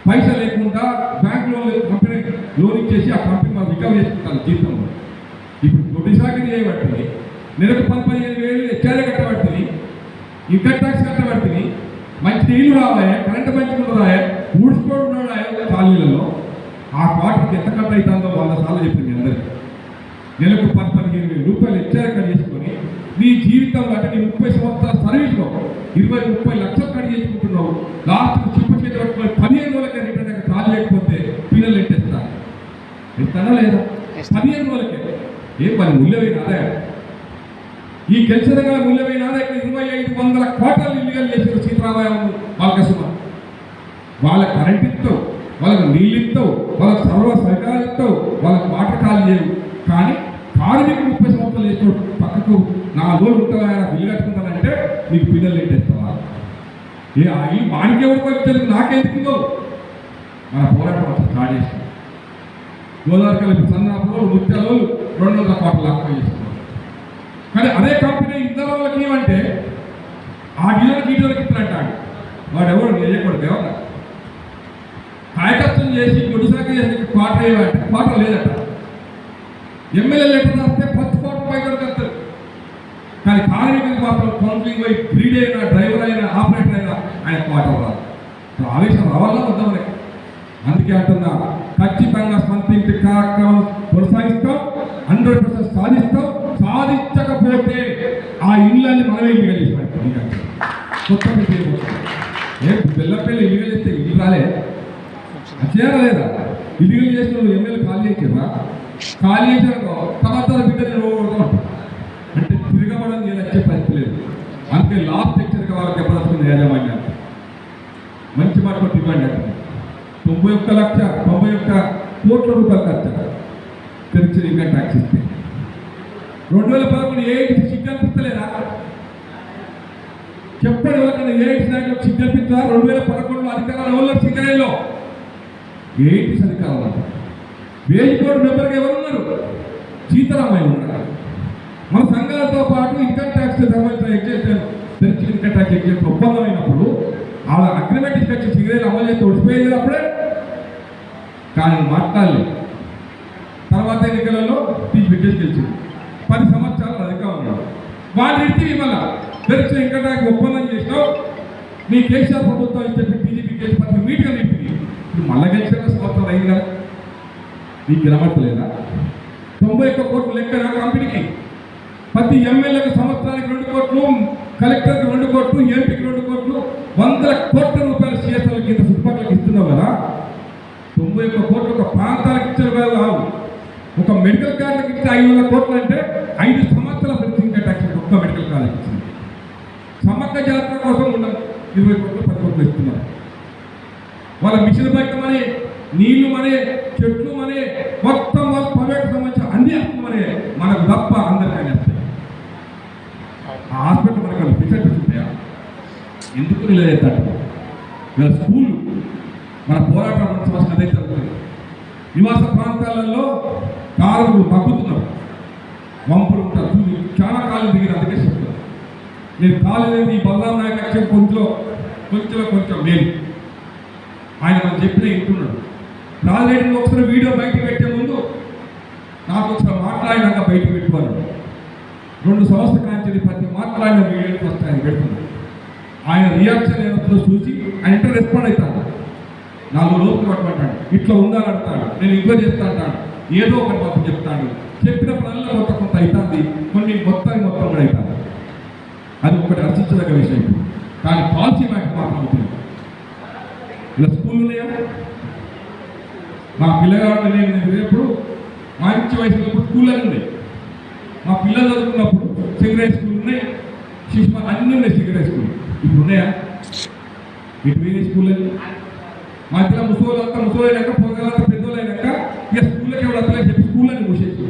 పైసా లేకుండా బ్యాంక్ లోన్ కంపెనీ లోన్ ఇచ్చేసి ఆ కంపెనీ మనం రికవర్ చేసుకుంటాను జీతంలో. ఇప్పుడు కొద్దిసాగిరి చేయబడుతుంది, నెలకు 15,000 హెచ్ఆర్ఏ కట్టబడుతుంది, ఇన్కమ్ ట్యాక్స్ కట్టబడుతుంది, మంచి నీళ్లు రావాయే, కరెంటు మంచిగా రాయే, ఊడ్చుకోడు ఉన్నాడు కాలనీలలో. ఆ వాటికి ఎంత కట్ట అవుతుందో 100 సార్లు చెప్పింది అందరికీ. నెలకు 15,000 రూపాయలు హెచ్ఆర్ఏ కట్ చేసుకొని నీ జీవితంలో అంటే నీ 30 సంవత్సరాల సర్వీస్లో 20-30 లక్షలు కట్ చేసుకుంటున్నావు. లాస్ట్ చిప్పు చేతి పట్టుకొని 15 రోజులకే రిటర్న్ కాల్ చేయకపోతే పిల్లలు ఎట్టేస్తారు. ఎత్తానా లేదా? 15 రోజులకే ఏం పని మూల్యమైన ఆదాయం. ఈ గెలిచిన మూల్యమైన ఆదాయం 2,500 కోట్ల ఇల్లుగలు చేసిన సీతారామయ్య బాలకృష్ణ. వాళ్ళ కరెంట్ ఇస్తావు, వాళ్ళకి నీళ్ళు ఇస్తావు, వాళ్ళకి సర్వ సహకారాలు ఇస్తావు, వాళ్ళకి వాటర్ కాల్ చేయవు. కానీ కార్మికులు 30 సంవత్సరాలు చేసిన పక్కకు 4 రోజులు ఉంటావా ఇల్లు కట్టుకుంటానంటే నీకు పిల్లలు ఏంటేస్తావా? ఏ ఆ ఇల్లు వానికి ఎవరికి వచ్చేది నాకెందుకు? మన పోరాటం అంతా స్టార్ట్ చేస్తాం. గోదావరి కలిపి సన్నాపులో ముత్యాలు 200 కోట్ల లాక్ చేస్తున్నాం. కానీ అదే కంపెనీ ఇద్దరు వాళ్ళకి ఏమంటే ఆ డీలర్కి ఈడర్కి ఇస్తారంటాడు. వాడు ఎవరు చేయకూడదు. ఎవరు కాయకత్వం చేసి గుడిసాక చేసి క్వార్టర్ అయ్యేవాటే క్వార్టర్ లేదట. ఎమ్మెల్యే లెటర్ రాస్తే 10 కోట్ల పైకి వస్తారు. కానీ కార్మికులకు మాత్రం కౌన్సిలింగ్ పోయి గ్రీడ్ అయినా డ్రైవర్ అయినా ఆపరేటర్ అయినా ఆయన క్వార్టర్ రాదు. ఆవేశం రావాలా వద్దా మనకి? అందుకే అంటున్నా, ఖచ్చితంగా సొంత ఇంటి కార్యక్రమం కొనసాగిస్తాం, 100% సాధిస్తాం. సాధించకపోతే ఆ ఇళ్ళని మనమే ఇల్లుగా చేసి పెడతాం. కొత్త బెల్లపల్లి ఇల్లుగా చేస్తే ఇల్లు రాలే చేరలేదా? ఇల్లుగా చేసిన ఎమ్మెల్యే ఖాళీ చేసారా? ఖాళీ చేసారో తర్వాత బిడ్డలు అంటే తిరగబడని నేను వచ్చే పరిస్థితి లేదు. అందుకే లాస్ట్ లెక్చర్గా వాళ్ళకి ఎప్పుడొస్తుంది యాజమాన్యం మంచి మాట డిమాండ్ అంటే 91 కోట్ల రూపాయలు ఖర్చు తెరిచిన ఇన్కమ్ ట్యాక్స్ ఇస్తే 2011 ఏఐటి సిగ్గనిపిస్తలేదా? చెప్పండి ఎవరికైనా ఏఐటి నాయకులకు సిగ్గనిపిస్తా? 2011 అధికారాలు ఎవరు? సింగరేణిలో ఏఐటి అధికారులు వేజ్ బోర్డు మెంబర్గా ఎవరున్నారు? సీతారామయ్య ఉన్నారు. మన సంఘాలతో పాటు ఇన్కమ్ ట్యాక్స్ సంబంధించిన ఎగ్జామ్ తెరిచిన ఇన్కమ్ ట్యాక్స్ ఎగ్జామ్ ఒప్పందం అయినప్పుడు ఆ అగ్రిమెంట్ ఇన్స్పెక్షన్ సిగరేట్ అమలు చేస్తే ఒడిపోయేది అప్పుడే. కానీ మాట్లాడలేదు. తర్వాత ఎన్నికలలో విజయ్ గెలిచింది. 10 సంవత్సరాలు అధికారం ఉన్నాడు. వాళ్ళు ఇంటికి మళ్ళా తెరిచిన ఇన్కమ్ ట్యాక్స్ ఒప్పందం చేసినావు. మీ కేసీఆర్ ప్రభుత్వం అని చెప్పి టీడీపీ కేసు 10 మీటింగ్ ఇంటికి ఇప్పుడు మళ్ళా గెలిచిన సంవత్సరాలు అయింది కదా. నీకు వినబడతలేదా? 91 కోట్లు లెక్క కంపెనీకి. ప్రతి ఎమ్మెల్యేలకు సంవత్సరానికి 2 కోట్లు, కలెక్టర్కి 2 కోట్లు, ఎంపీకి 2 కోట్లు, 100 కోట్ల రూపాయలు సీఎస్ఎల్ కింద చుట్టుపక్కలకి ఇస్తున్నావు కదా. 91 కోట్లు ఒక ప్రాంతాలకు ఇచ్చారు కదా. ఒక మెడికల్ కాలేజ్కి ఇస్తే 500 కోట్లు అంటే 5 సంవత్సరాల ఇన్కమ్ ట్యాక్స్ ఒక్క మెడికల్ కాలేజ్ ఇచ్చింది. సమగ్ర జాతర కోసం ఉండదు 20 కోట్లు 10 కోట్లు ఇస్తున్నారు. వాళ్ళ మిషన్ బయట మనీ, నీళ్లు మనీ, చెట్లు మనీ, మొత్తం వాళ్ళ ప్రైవేట్ సంబంధించిన అన్ని హక్కు మనీ మనకు తప్ప అందరికీ వస్తాయి. ఆ హాస్పిటల్ మనకు ఫెసిలిటీస్ ఉంటాయా? ఎందుకు నిలదీస్తాడు? ఇలా స్కూళ్ళు మన పోరాటం సమస్య అదే జరుగుతుంది. నివాస ప్రాంతాలలో కార్మికులు తగ్గుతున్నారు. నేను కాలేజీ ఈ బలరాం నాయక్ అక్షరం కొంచెం మేలు ఆయన మనం చెప్పిన ఇంటున్నాడు. రాజరెడ్డిని ఒకసారి వీడియో బయటకు పెట్టే ముందు నాకు ఒకసారి మాట్లాడినాక బయటకు పెట్టుకోవాలి. 2 సంవత్సరాల కాంచి ప్రతి మాట్లాడిన వీడియోని ఫస్ట్ ఆయన పెడుతున్నాడు. ఆయన రియాక్షన్ ఏమవుతుందో చూసి ఆయన ఇంటర్ రెస్పాండ్ అవుతాడు. 4 రోజులు పట్టుకుంటాడు, ఇట్లా ఉందని అంటాడు, నేను ఇంకో చేస్తా అంటాడు, ఏదో ఒకటి మాత్రం చెప్తాడు. చెప్పిన పనుల్లో కొంత అవుతుంది, కొన్ని మొత్తం కూడా అవుతుంది. అది ఒకటి రచించదగ్గ విషయం. కానీ పాలసీ మ్యాటర్ మాత్రం అవుతుంది. ఇలా స్కూల్ ఉన్నాయా? మా పిల్లగాడు నేను ఎప్పుడు మంచి వయసులో స్కూల్ అని ఉన్నాయి. మా పిల్లలు చదువుకున్నప్పుడు సెకండరీ స్కూల్ ఉన్నాయి, శిశు అన్నీ ఉన్నాయి. సెకండరీ స్కూల్ ఇప్పుడు ఉన్నాయా? ఇటు వేరే స్కూల్ అని మా పిల్ల ముసోళ్ళైనాక పొగలంతా పెద్దోళ్ళైనాక ఇక స్కూళ్ళకి ఎవరు అసలే చెప్పి స్కూల్ అని మూసేసి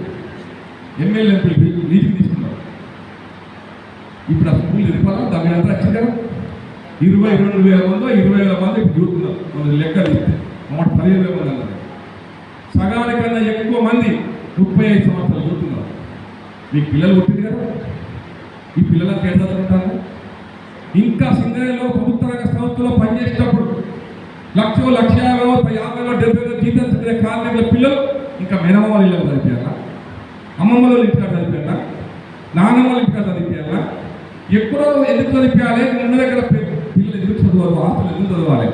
ఎమ్మెల్యే ఎంపీలు లీజుకి తీసుకున్నారు. ఇప్పుడు ఆ స్కూల్ ఎదుర్కోవాలి. దాని అంతా వచ్చింది కదా, 22,000 మందో 20,000 మంది చూస్తున్నారు. మన లెక్కలు ఇస్తే 15,000 మంది అన్నారు. సగానికన్నా ఎక్కువ మంది 35 సంవత్సరాలు చూస్తున్నారు. మీకు పిల్లలు పుట్టింది కదా, ఈ పిల్లలకు ఏం చదువుకుంటారు? ఇంకా సింగరేణిలో ప్రభుత్వ రంగ సంస్థలో పనిచేసేటప్పుడు 1,50,000, 70,000 జీతం చదివే కార్మికుల పిల్లలు ఇంకా మేనమ్మ వాళ్ళ ఇళ్ళకి చదివిపోయారా, అమ్మమ్మ వాళ్ళ ఇంటికాడ చదివిపోయారా, నాన్నమ్మ వాళ్ళ ఇంటికాడ చదివిపోయారా? ఎప్పుడో ఎందుకు చదివిపోయాలి? ఉన్న దగ్గర పిల్లలు ఎందుకు చదవాలి? ఆస్తులు ఎందుకు చదవాలి?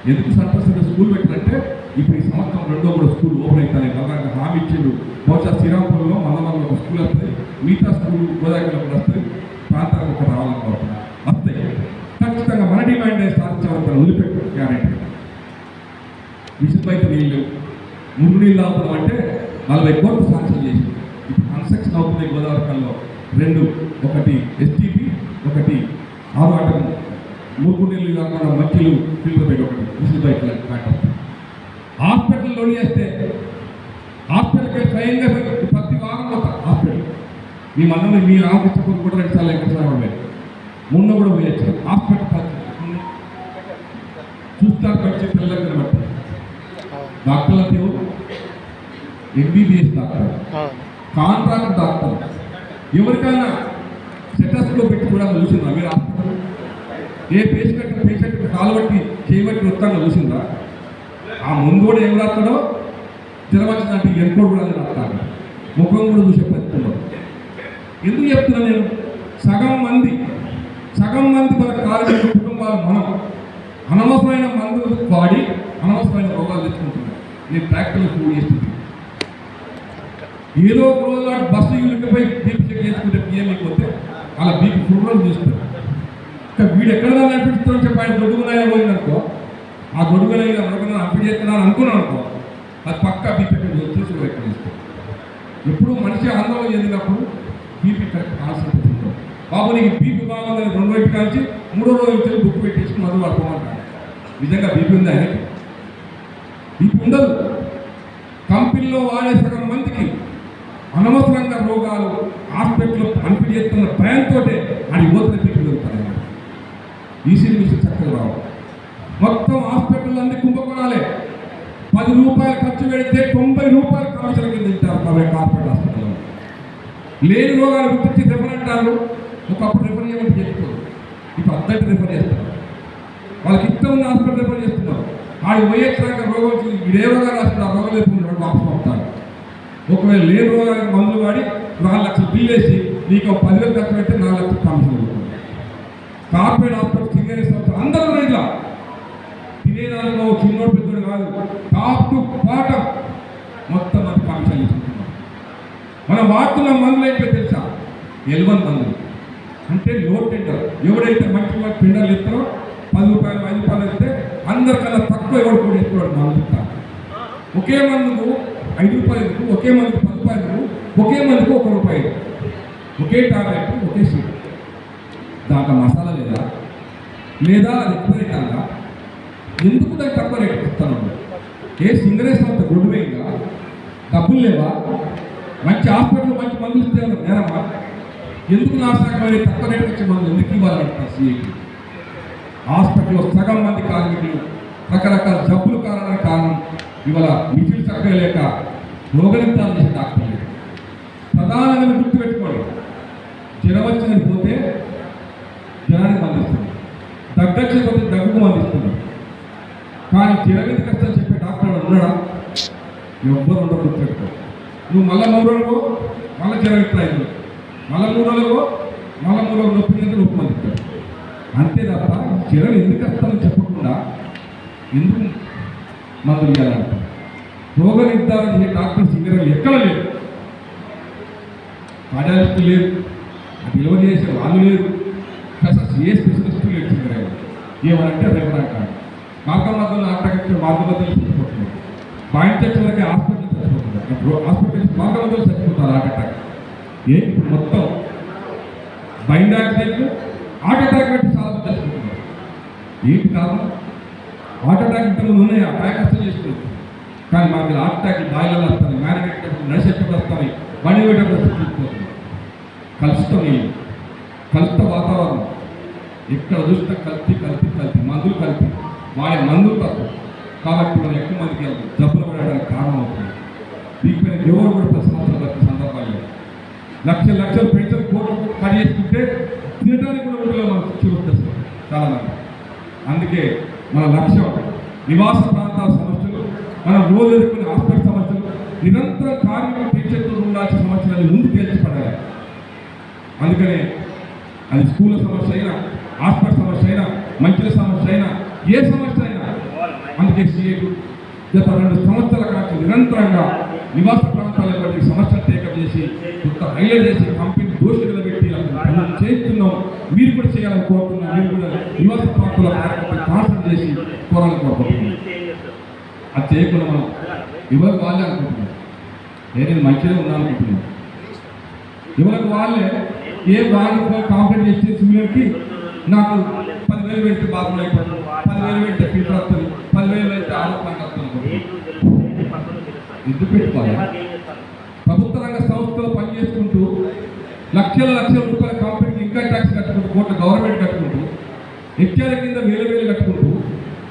ఎందుకు సంతోషంగా స్కూల్ పెట్టాలంటే ఇప్పుడు ఈ సంవత్సరం 2 స్కూల్ ఓపెన్ అవుతాయి. అలాగే హామీ ఇచ్చిండు. బహుశా శ్రీరాంపురంలో మందమంలో ఒక స్కూల్ వస్తుంది, మిగతా స్కూల్ గోదావరిలో కూడా వస్తుంది, ప్రాంతాలకు ఒక రావాలనుకుంటున్నాం. వస్తాయి ఖచ్చితంగా. మన డిమాండ్ సాధించవలసిన వదిలిపెట్టు గ్యారెంటీ. మిషన్ బయట నీళ్ళు 3 నీళ్ళు అవుతాం అంటే 40 కోట్లు శాంక్షన్ చేసి ఇప్పుడు కన్స్ట్రక్షన్ అవుతుంది. గోదావరిలో 2, ఒకటి ఎస్టీపీ, ఒకటి ఆవాటం, 3 నీళ్ళు కాకుండా మట్టిలు ఫిల్టర్ బయట ఒకటి మిషన్ బయట ప్యాటర్న్. హాస్పిటల్ లోన్ చేస్తే హాస్పిటల్కి స్వయంగా ప్రతి వారం పోతారు హాస్పిటల్. మీ మనల్ని మీ రామకృష్ణ కూడా 2 సార్లు ఎక్కడ సాగలేదు. మొన్న కూడా పోయొచ్చు హాస్పిటల్ చూస్తారు. వచ్చి పిల్లలకి బట్టి డాక్టర్ల దేవుడు ఎంబీబీఎస్ డాక్టర్, కాంట్రాక్ట్ డాక్టర్. ఎవరికైనా సెటస్లో పెట్టి కూడా చూసిందా మీరు? హాస్పిటల్ ఏ పేషెంట్ కాలు బట్టి చేయబట్టి వస్తానో చూసిందా? ఆ ముందు కూడా ఏం రాస్తాడో తెరవచ్చినట్టు ఎన్కోడ్ కూడా రాస్తాడు, ముఖం కూడా చూసే పరిస్థితుల్లో. ఎందుకు చెప్తున్నా నేను? సగం మంది మన కార్మిక కుటుంబాలు మనం అనవసరమైన మందులు వాడి అనవసరమైన రోగాలు తెచ్చుకుంటున్నాం. నేను ప్రాక్టికల్ ప్రూవ్ చేస్తుంది. ఏదో ఒక రోజు బస్సు యూనిట్పై బీపీ చెక్ చేసుకుంటే పిఎంఈ పోతే అలా బీపీ ఫుడ్ చూస్తారు. ఇంకా వీడు ఎక్కడ అనిపిస్తుందని చెప్పి ఆయన దొడుగునాయో పోయిందనుకో, ఆ దొడుగునైనా మనకున్నా అప్పు చేస్తున్నాను అనుకున్నాను అనుకో, అది పక్కా బీపీ చూసి ఎక్కడ చేస్తారు. ఎప్పుడు మనిషి ఆందోళన చెందినప్పుడు బీపీ కరెక్ట్ కాన్సెప్ట్ ఉంటాం. బాబు నీకు బీపీ బాగుందని 2 రోజులు కాల్చి 3వ రోజు వచ్చి బుక్ పెట్టేసుకుని మొదలు పడుకోమంటాడు. నిజంగా బీపీ ఉంది ఆయనకి? బీపీ ఉండదు. కంపెనీలో వాడే సగం మందికి అనవసరంగా రోగాలు హాస్పిటల్లో అన్ఫిట్ చేస్తున్న భయంతో అది ఓతన బీపీ దొరుకుతాయి. ఈసీ మిషన్ చక్కగా రావాలి. మొత్తం హాస్పిటల్ అన్ని కుంభకోణాలే. 10 రూపాయలు ఖర్చు పెడితే 90 రూపాయలు కమిషన్ కింద ఇస్తారు కార్పొరేట్ హాస్పిటల్లో. లేని రోగాలు గుర్తించి రిఫర్ అంటారు. ఒకప్పుడు రిఫర్ చేయమని చెప్పుకోరు, ఇప్పుడు అద్దరికి రిఫర్ చేస్తారు. వాళ్ళకి ఇష్టం ఉన్న హాస్పిటల్ రిఫర్ చేస్తున్నారు. ఆడు పోయేసాక రోగం వచ్చి ఇదే రోగాలు రాసిన ఆ రోగం లేకుండా వాపసు పంపుతారు. ఒకవేళ లేని రోగానికి మందులు వాడి 4 లక్షలు బిల్లు వేసి నీకు 10,000 ఖర్చు పెడితే 4 లక్షలు కమిషన్ అవుతుంది. కార్పొరేట్ హాస్పిటల్ సింగరేణి సంస్థ అందరూ ఇట్లా తినేదానిలో చిన్నోడు పెద్దోడు కాదు, టాప్ టు బాటం మొత్తం మంది కమిషన్ తీసుకుంటున్నారు. మనం వాడుతున్న మందులు ఏంటో తెలుసా? L1 మందులు అంటే లో టెండర్. ఎవడైతే మంచి టెండర్లు ఇస్తారో 10 రూపాయలు 5 రూపాయలు ఇస్తే అందరికన్నా తక్కువ ఎవరు కూడా ఇస్తున్నాడు మందులు ఇస్తారు. ఒకే మందుకు 5 రూపాయలకు, ఒకే మందుకు 10 రూపాయలకు, ఒకే మందుకు 1 రూపాయలు, ఒకే టాబ్లెట్, ఒకే సీట్. దాంట్లో మసాలా లేదా అది ఎక్కువ రేట్ అలా ఎందుకు దాన్ని తక్కువ రేట్ ఇస్తాను? ఏ సింగరేణి సంస్థ గొడ్డువేగా డబ్బులు లేవా? మంచి హాస్పిటల్ మంచి మందులు ఇస్తే నేరమ్మా? ఎందుకు నాశనకమైన తక్కువ రేటు వచ్చే మందులు ఎందుకు ఇవ్వాలంటారు? సిఐకి హాస్పిటల్లో సగం మంది కార్మికులు రకరకాల జబ్బులు కారణం ఇవాళ మిషన్లు చక్కగా లేక రోగనిర్ధారణ చేసే డాక్టర్ లేదు. ప్రధానంగా గుర్తుపెట్టుకోండి, జ్వరం వచ్చినది పోతే ఇన్ఫెక్షన్ పోతే దగ్గుకు అందిస్తున్నారు. కానీ చిరవిధి కష్టం చెప్పే డాక్టర్ ఉన్నాడా? ఎవ్వరు ఉండరు. గుర్తుపెట్టుకో. నువ్వు మళ్ళీ 3 రోజులు మళ్ళీ చిరవిత్త అవుతుంది, మళ్ళీ 3 రోజులు మళ్ళీ 3 రోజులు నొప్పి అంటే నొప్పి అందిస్తాడు. అంతే తప్ప చిరవి ఎందుకు వస్తామని చెప్పకుండా ఎందుకు మందులు ఇవ్వాలంటారు. రోగ నిర్ధారణ చేసే డాక్టర్స్ ఇంజనీర్లు ఎక్కడ లేరు, కార్డియాలజిస్ట్ లేరు, డెలివరీ చేసే వాళ్ళు లేరు, అసలు ఏ స్పెషలిస్టు లేరు. సింగరేళ్ళు ఏమనంటే రెఫరెంట్ కార్డు మార్గం మధ్యలో ఆటగట్టే మార్గ మధ్యలో చచ్చిపోతున్నారు, పాయింట్ చచ్చిన వరకే హాస్పిటల్ చచ్చిపోతున్నారు, హాస్పిటల్ మార్గ మధ్యలో చచ్చిపోతున్నారు హార్ట్ అటాక్. ఏంటి ఇప్పుడు మొత్తం మైండ్ యాక్సిడెంట్ హార్ట్ అటాక్ పెట్టి చాలా మంది చచ్చిపోతున్నారు. ఏంటి కారణం? హార్ట్ అటాక్ ఇంతకుముందు ఉన్నాయి, ఆ అటాక్ అసలు చేసుకుంటుంది. కానీ మనకి హార్ట్ అటాక్ బాయిలలో వస్తాయి, మ్యారేజ్ నడిచేటప్పుడు వస్తాయి, బండి వేటప్పుడు చచ్చిపోతుంది. కలుషితం నీళ్ళు, కలుషిత వాతావరణం, ఎక్కడ చూస్తే కల్తీ కల్తీ కల్తీ, మందులు కల్తీ, వాడే మందులు తక్కువ. కాబట్టి మనం ఎక్కువ మందికి జబ్బులు పడడానికి కారణం అవుతుంది. దీనిపైన ఎవరు కూడా 10 సంవత్సరాలు బట్టి సందర్భాలు లేదు. లక్షలు పెన్షన్ కోట్లు కట్ చేసుకుంటే తినడానికి కూడా ఊళ్ళో మనం చూస్తుంది చాలామంది. అందుకే మన లక్ష్యం నివాస ప్రాంతాల సమస్యలు, మనం రోజు ఎదుర్కొనే హాస్పిటల్ సమస్యలు, నిరంతరం కార్మిక పెన్షన్తో ఉండాల్సిన సమస్యలని ముందు తేల్చిపడాలి. అందుకనే అది స్కూళ్ళ సమస్య అయినా, హాస్పిటల్ సమస్య అయినా, మంచుల సమస్య అయినా, ఏ సమస్య అయినా, అందుకే సీఏకు గత 2 సంవత్సరాల కాలం నిరంతరంగా నివాస ప్రాంతాల బట్టి సమస్యలు టేకప్ చేసి కొత్త హైలైట్ చేసి కంపెనీ దోషులు పెట్టి మనం చేస్తున్నాం. మీరు కూడా చేయాలని కోరుతున్నాం. మీరు కూడా నివాస ప్రాంతాల కార్యక్రమం కాన్సన్ట్రేట్ చేసి కోరాలని కోరుకుంటున్నాం. అది చేయకుండా మనం ఎవరికి వాళ్ళే అనుకుంటున్నాం, నేను మంచిగా ఉన్నాను అనుకుంటున్నాం. ఎవరికి వాళ్ళే వాళ్ళు కాంప్లైంట్ చేసే సిమిలర్కి నాకు 10,000 పెడితే బాత్రూమ్ అయిపోతుంది, 10,000 పెడితే ఫిల్టర్ వస్తుంది, 10,000 అయితే ఆరోగ్యానికి వస్తుంది. ఎందుకు పెట్టుకోవాలి? ప్రభుత్వ రంగ సంస్థలో పనిచేసుకుంటూ లక్షల రూపాయల కంపెనీకి ఇన్కమ్ ట్యాక్స్ కట్టుకుంటూ, కోట్ల గవర్నమెంట్ కట్టుకుంటూ, హెక్టార్ల కింద వేలు కట్టుకుంటూ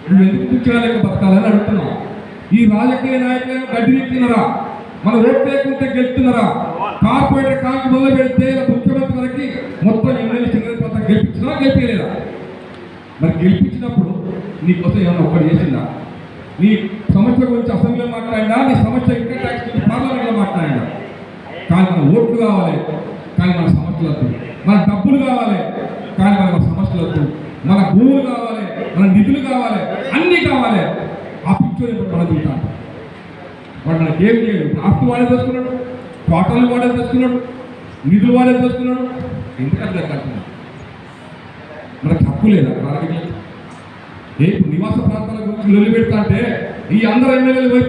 నువ్వు ఎందుకు కూర్చోలేక బతకాలని అడుగుతున్నావు. ఈ రాజకీయ నాయకులు గడ్డి ఎక్కినరా? మన ఓట్లు లేకుంటే గెలుస్తున్నారా? కార్పొరేటర్ కాకి మొదలు పెడితే ముఖ్యమంత్రి వరకు మొత్తం ఎమ్మెల్యే చంద్రబాబు గెలిపించినా గెలిపించలేదా? మరి గెలిపించినప్పుడు నీకోసం ఏమన్నా ఒక్కటి చేసిందా? నీ సమస్య గురించి అసెంబ్లీలో మాట్లాడినా, నీ సమస్య ఇన్కమ్ ట్యాక్స్ గురించి పార్లమెంట్లో మాట్లాడినా. కానీ మన ఓట్లు కావాలి, కానీ మన సమస్యలు వద్దు. మన డబ్బులు కావాలి, కానీ మన సమస్యలు వద్దు. మన భూములు కావాలి, మన నిధులు కావాలి, అన్నీ కావాలి. ఆ పిక్చర్ ఇప్పుడు మనం తింటాం. వాడు మనకి ఏం చేయడు. ఆస్తి వాడే తెచ్చుకున్నాడు, తోటలు వాడే తెచ్చుకున్నాడు, నిధులు వాడే తెచ్చుకున్నాడు. ఎందుకంటే కట్టున్నాడు. మనకు తప్పు లేదా? రాజకీయ ఇప్పుడు నివాస ప్రాంతాల గురించి నిలబెడతా అంటే ఈ అందరూ ఎమ్మెల్యేలు పోయి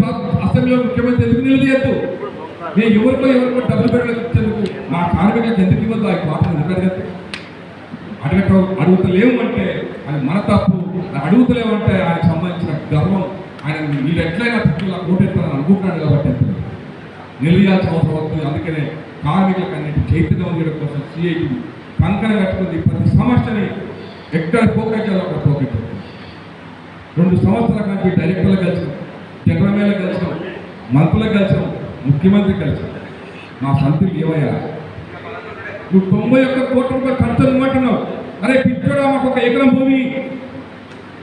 అసెంబ్లీలో ముఖ్యమంత్రి ఎందుకు నిలదీయద్దు? నేను ఎవరికో డబ్బులు పెట్టలేదుకు మా కార్మికులకు ఎందుకు ఇవ్వద్దు? ఆ పాత్ర ఎందుకు అడుగుతలేము అంటే అది మన తప్పు. అడుగుతలేమంటే ఆయనకు సంబంధించిన గర్వం, ఆయన మీరు ఎట్లయినా పిల్లల ఓటెత్తాలని అనుకుంటున్నాడు కాబట్టి నిలదీయాల్సిన అవసరం వస్తుంది. అందుకనే కార్మికులకు అన్నింటి చైతన్యం చేయడం కోసం సిఐటి కంకణ కట్టుకుంది. ప్రతి సమస్యని ఎక్కడ ఫోకస్ చేయాలో అక్కడ ఫోకస్ చేస్తుంది. 2 సంవత్సరాల నుంచి డైరెక్టర్లు కలిసాం, జనరల్ మేనేజర్లు కలిసాం, మంత్రులకు కలిసాం, ముఖ్యమంత్రి కలిసాం. నా సంతులు ఏమయ్యా? నువ్వు 91 కోట్ల రూపాయలు ఖర్చు ఇవ్వమంటున్నావు. అరే పిచ్చోడా, మాకు 1 ఎకరం భూమి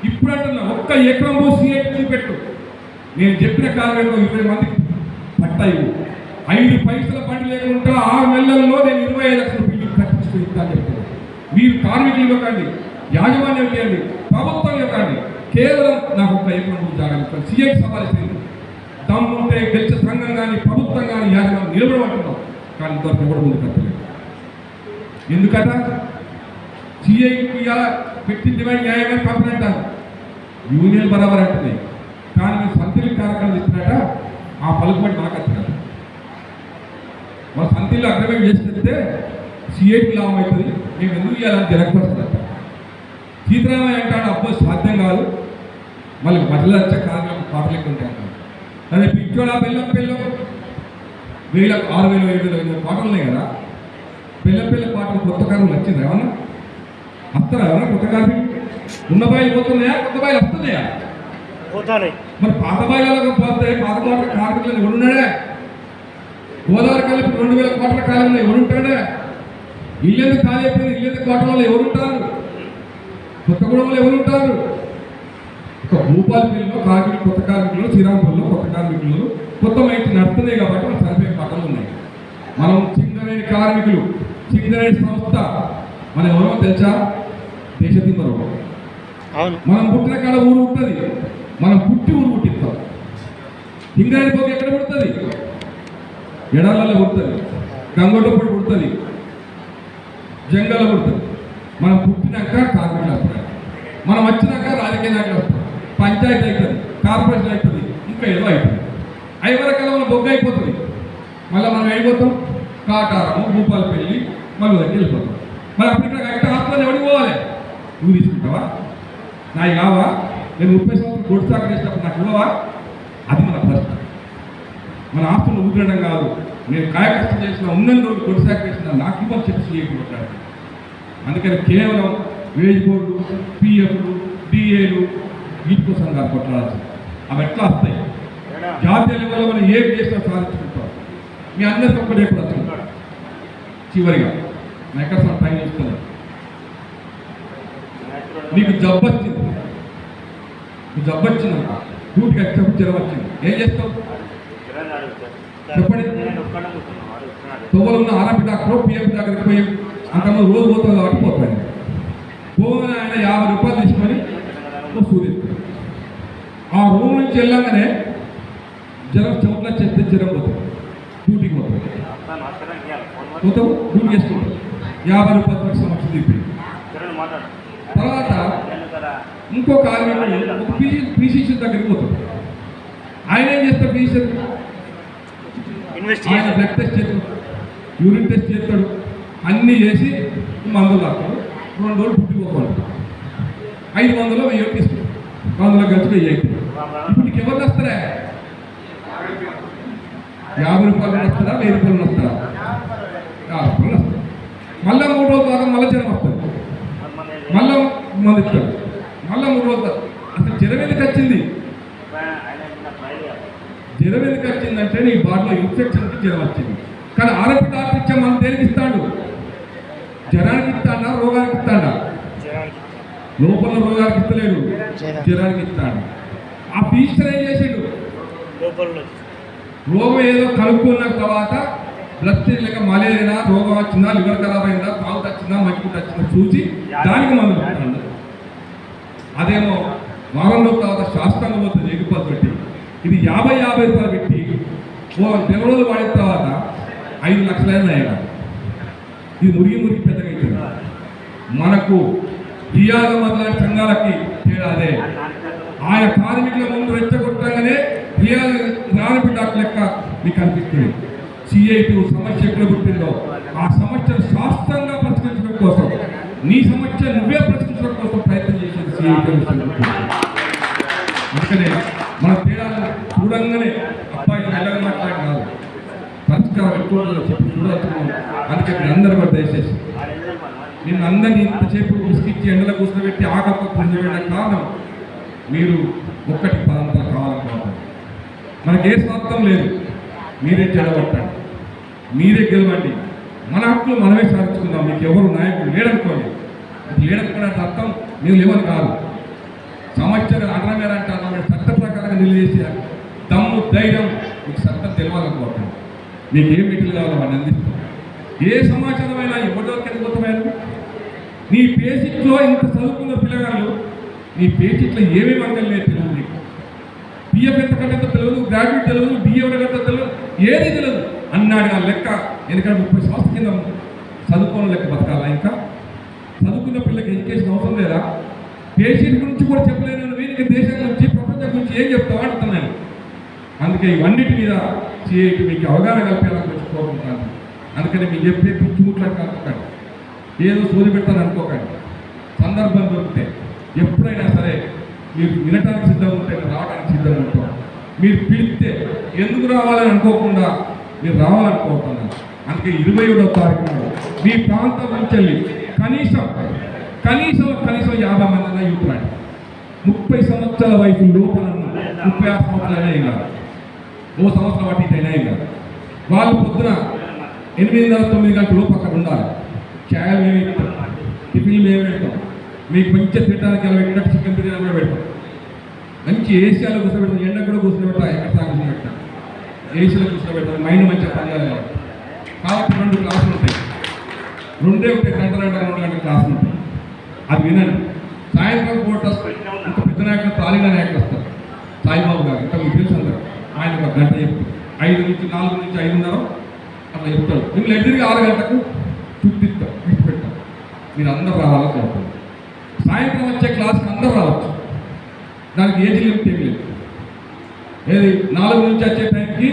ఇప్పుడు అంటున్నా, 1 ఎకరం భూమి సిఐటి పెట్టు. నేను చెప్పిన కార్మికులు 20 మందికి పట్టా ఇవ్వు. 5 పైసల బండి లేకుండా 6 నెలల్లో నేను 25 లక్షల బిల్లు కట్టిస్తూ ఇస్తాను చెప్తున్నాను. మీరు కార్మికులు ఇవ్వకండి, యాజమాన్యం చేయండి, ప్రభుత్వం ఇవ్వకండి. కేవలం నాకు 1 ఎకరం భూమి జాగ్రత్త సిఐటి సమావేశం దమ్ముంటే గెలిచే సంఘం కానీ ప్రభుత్వం కానీ యాజమాన్యం నిలబడమంటున్నాం. కానీ ఇంతవరకు కూడా ముందు కట్టలేదు. ఎందుకట? సిఐకి పెట్టి డిమాండ్ న్యాయంగా కంపెనీ అంటారు, యూనియన్ బరాబర్ అంటున్నాయి. కానీ మీరు సంతిలి కార్యక్రమం ఇచ్చినట్ట ఆ పలుకుబడి మనకు వస్తున్నారు. మన సంతిలో అగ్రిమెంట్ చేసినట్టే సిఐటి లాభం అవుతుంది, మేము ఎందుకు ఇవ్వాలని జరగబడుతున్నారు. సీతారామయ్య అంటాడు, అబ్బో సాధ్యం కాదు, మళ్ళీ మధ్యలో వచ్చే కార్మికులకు పాటలు ఉంటాయి అంటారు. అదే పిచ్చోడా బెల్లం 1000 6,000 7,000 పాటలు ఉన్నాయి కదా. బెల్లం పాటలు కొత్త కార్మికులు వచ్చింది ఏమన్నా? వస్తారా ఏమన్నా? కొత్త కార్మికులు ఉన్న బాయిలు పోతున్నాయా? కొత్త బాయిలు వస్తున్నాయా? మరి పాత బాయిలలో పోతే పాత కోట్ల కార్మికులను ఎవడున్నాడే? గోదావరి కలిపి 2,000 కోట్ల కాలంలో ఎవడుంటాడే? ఇల్లెందుకు ఖాళీ అయిపోయింది? ఇల్లెందుకు కోటలలో ఎవరుంటారు? కొత్తగూడెంలో ఎవరు ఉంటారు? ఒక భూపాలపల్లిలో కార్మికులు, కొత్త కార్మికులు, శ్రీరాంపూర్లో కొత్త కార్మికులు, కొత్త మైకి నడుతున్నాయి కాబట్టి మనం చనిపోయే పక్కలు ఉన్నాయి. మనం చింగరేణి కార్మికులు, చింగరేణి సంస్థ మనం ఎవరో తెలుసా? దేశతిమ్మరు. మనం పుట్టిన కాడ ఊరు ఉంటుంది, మనం పుట్టి ఊరు పుట్టిస్తాం. చింగరేణి పోక ఎక్కడ పుడుతుంది? ఎడాలలో పుడుతుంది, గంగోటప్పుడు పుడుతుంది, జంగల్లో పుడుతుంది. మనం పుట్టినాక కార్మికులు వస్తారు, మనం వచ్చినాక రాజకీయ నాయకులు వస్తారు, పంచాయతీ అవుతుంది, కార్పొరేషన్ అవుతుంది, ఇంకా ఏదో అవుతుంది. అవి వరకల్లా మనం బొగ్గ అయిపోతుంది. మళ్ళీ మనం వెళ్ళిపోతాం కాటారము, భూపాలపల్లి, మళ్ళీ దగ్గర వెళ్ళిపోతాం. మరి అప్పుడు ఇక్కడ కరెక్ట్ ఆత్మలు ఎవరికి పోవాలి? నువ్వు తీసుకుంటావా? నాకు కావా? నేను 30 సంవత్సరాలు గొడ్డు సాగు చేసినప్పుడు నాకు ఇవ్వవా? అది మన ప్రశ్న. మన ఆస్తులు ఊదడం కాదు. నేను కాయకష్టం చేసిన ఉన్న రోజు గొడ్డు సాగు చేసిన నాకు ఇవ్వని చెప్పి చేయకుండా. అందుకని కేవలం వేజ్ బోర్డు, పిఎఫ్లు, డిఏలు వీటి కోసం కాదు కొట్లాడాల్సింది. అవి ఎట్లా వస్తాయి? జాతీయ లెవెల్లో మనం ఏం చేసినా సాధించుకుంటాం. మీ అందరికీ ఒక్కడే ఎప్పుడు వచ్చింది. చివరిగా నా ఎక్కడ టైం ఇస్తున్నాను. నీకు జబ్బు వచ్చింది, నీకు జబ్బు వచ్చిందంట, డ్యూటీకి వచ్చేప్పుడు జ్వరం వచ్చింది, ఏం చేస్తావు చెప్పండి? తొవ్వలు ఉన్న ఆర్ఎంపీ డాక్టర్ పిఎం దగ్గరికి పోయి అంతకుముందు రోజు పోతుంది కాబట్టి పోతాను. పోగానే ఆయన 50 రూపాయలు తీసుకొని సూదిస్తాడు. ఆ రూమ్ నుంచి వెళ్ళగానే జ్వరం చెవుట్లా చేస్తే జ్వరం పోతుంది, డ్యూటీకి పోతుంది, పోతావు డ్యూటీ చేసుకుంటావు. 50 రూపాయలు సమస్య తీపి. తర్వాత ఇంకో కార్మికుడు ఒక ఫిజిషియన్ దగ్గరికి పోతాడు. ఆయన ఏం చేస్తాడు? ఫిజిషియన్ ఆయన బ్లడ్ టెస్ట్ చేస్తాడు, యూరిన్ టెస్ట్ చేస్తాడు, అన్నీ చేసి మందులు రాస్తాడు. 2 రోజులు పుట్టిపోతాడు. 500 1000 తీసుకుంటాడు. 100 కలిసి 1000 అవుతుంది. ఇప్పుడు నీకు ఎవరు వస్తారా? 50 రూపాయలు వస్తారా? 1000 రూపాయలు వస్తారా? 50 రూపాయలు వస్తారు. మళ్ళీ 3 రోజుల తర్వాత మళ్ళీ జ్వరం వస్తుంది, మళ్ళీ మంది ఇస్తాడు, మళ్ళీ 3 రోజులు. అసలు జ్వరం ఎందుకు వచ్చింది? జ్వరం ఎందుకు వచ్చిందంటే నీ బాడీలో ఇన్ఫెక్షన్కి జ్వరం వచ్చింది. కానీ ఆరోగ్య డాక్టర్ ఇచ్చే మనం దేనికి ఇస్తాడు? జ్వరానికి ఇస్తాడా, రోగానికి ఇస్తాడా? లోపల రోగానికి ఇస్తలేడు, జ్వరానికి ఇస్తాడు. ఆ ఫీచర్ ఏం చేసాడు? రోగం ఏదో కనుక్కున్న తర్వాత బ్లడ్ లేక మలేరియా రోగం వచ్చిందా, లివర్ ఖరాబ్ అయిందా, తాగుతూ వచ్చిందా, మజ్జిగుట్టు వచ్చిందా చూసి దానికి మందు పెట్టాడు. అదేమో వారం రోజుల తర్వాత శాస్త్రంగా పోతుంది ఎగిపోతు పెట్టి. ఇది 50 రూపాయలు పెట్టి నెల రోజులు వాడిన తర్వాత 5 లక్షలైనా అయ్యాడు. ఇది మురిగి పెద్దగా అవుతుంది. మనకు రియాద మొదలైన సంఘాలకి తేడాదే. ఆయన కార్మికుల ముందు రెచ్చగొట్టగానే రియాద డాక్టర్ లెక్క మీకు అనిపిస్తుంది. CIT సమస్య ఎక్కడ పుట్టిందో ఆ సమస్యను శాస్త్రంగా పరిష్కరించడం కోసం, నీ సమస్య నువ్వే పరిష్కరించడం కోసం ప్రయత్నం చేసేది CIT. అందుకనే మన తేడాలను చూడంగానే అబ్బాయి మెల్లగా మాట్లాడినారు, పరిష్కారం ఎక్కువ చెప్పి చూడాల్సింది. అందుకని అందరూ కూడా దయచేసి నిన్ను అందరినీ ఇంతసేపు విసిగిచ్చి ఎండలో కూర్చోబెట్టి ఆకలితో పొందివేయడం కారణం మీరు ఒక్కటి పదంతా కావాలనుకుంటారు. మనకి ఏ స్వార్థం లేదు. మీరే చెడగొట్టండి, మీరే గెలవండి. మన హక్కులు మనమే సాధించుకుందాం. మీకు ఎవరు నాయకులు లేడనుకోండి. లేడనుకోవడానికి అర్థం మీరు లేవని కాదు. సమస్యలు అన్నమేరంటే చట్ట ప్రకారంగా నిలదీసి దమ్ము ధైర్యం మీకు చట్టం తెలియాలనుకోవటం. మీకు ఏ మీటింగ్ కావాలో వాడిని అందిస్తాం. ఏ సమాచారమైనా ఎవరిలోకి వెళ్ళిపోతామైనా నీ పేషిట్లో ఇంత చదువుకున్న పిల్లగాళ్ళు నీ పేషిట్లో ఏమేమి అంగలు లేదు తెలియదు. నీకు పిఎఫ్ ఎంతకంటే తెలియదు, గ్రాడ్యుయేట్ తెలియదు, డిఏ ఎంత తెలియదు, ఏది తెలియదు అన్నాడు. ఆ లెక్క ఎందుకంటే 30 సంవత్సరాల కింద చదువుకోవడం లెక్క బతకాలా? ఇంకా చదువుకున్న పిల్లకి ఎడ్యుకేషన్ అవసరం లేదా? పేషెంట్ గురించి కూడా చెప్పలేను, వీరికి దేశం గురించి ప్రపంచం గురించి ఏం చెప్తావా అంటున్నాను. అందుకే ఇవన్నిటి మీద CIT మీకు అవగాహన కల్పించాలని కోరుకుంటున్నాను. అందుకని మీకు చెప్పే పిచ్చిముట్లకు అనుకోకండి, ఏదో సోది పెడతాను అనుకోకండి. సందర్భం దొరికితే ఎప్పుడైనా సరే మీరు వినటానికి సిద్ధంగా ఉంటే రావడానికి సిద్ధంగా ఉంటాం. మీరు పిలిస్తే ఎందుకు రావాలని అనుకోకుండా మీరు రావాలనుకోతున్నాను. అందుకే 27వ తారీఖు నాడు మీ ప్రాంతం నుంచి వెళ్ళి కనీసం 50 మంది యూత్ రండి. 30 సంవత్సరాల వయసు లోపల 36 సంవత్సరాలు అయినా కాదు, ఓ సంవత్సరం అటు ఇటు అయినా కాదు. వాళ్ళు పొద్దున 8-9 గంటల లోపు అక్కడ ఉండాలి. ఛాయలు మేము ఇస్తాం, టిఫిన్లు మేము పెడతాం, మీకు మంచిగా తినడానికి అలా పెట్టినట్టు చికెన్ బిర్యానీ కూడా పెడతాం. మంచి ఏసియాలో కూర్చోబెడతాం, ఎండ కూడా కూర్చోబెడతాం, ఎక్కడ కూర్చోబెడతాం, ఏసీలో కూర్చోబెడతాం, మైండ్ మంచిగా పనిచేయాలి కాబట్టి 2 క్లాసులు ఉంటాయి. 2 ఉంటాయి, 2 గంటల క్లాసులు ఉంటాయి. అది వినండి. సాయంత్రం పూట ఇంకా పెద్ద నాయకులు తాలిగా నాయకులు వస్తారు, సాయిబాబు గారు, ఇంకా మీకు తెలుసు అందరు. ఆయన 1 గంట చెప్తారు, 4 నుంచి 5:30 అట్లా చెప్తాడు. మిమ్మల్ని ఎదురుగా 6 గంటలకు చూపిస్తాం, విడిచిపెడతాం. మీరు అందరూ రావాలని చెప్తారు. సాయంత్రం వచ్చే క్లాస్కి అందరూ రావచ్చు, దానికి ఏజ్ లిమిట్ ఏం లేదు. ఏది 4 నుంచి వచ్చే టైంకి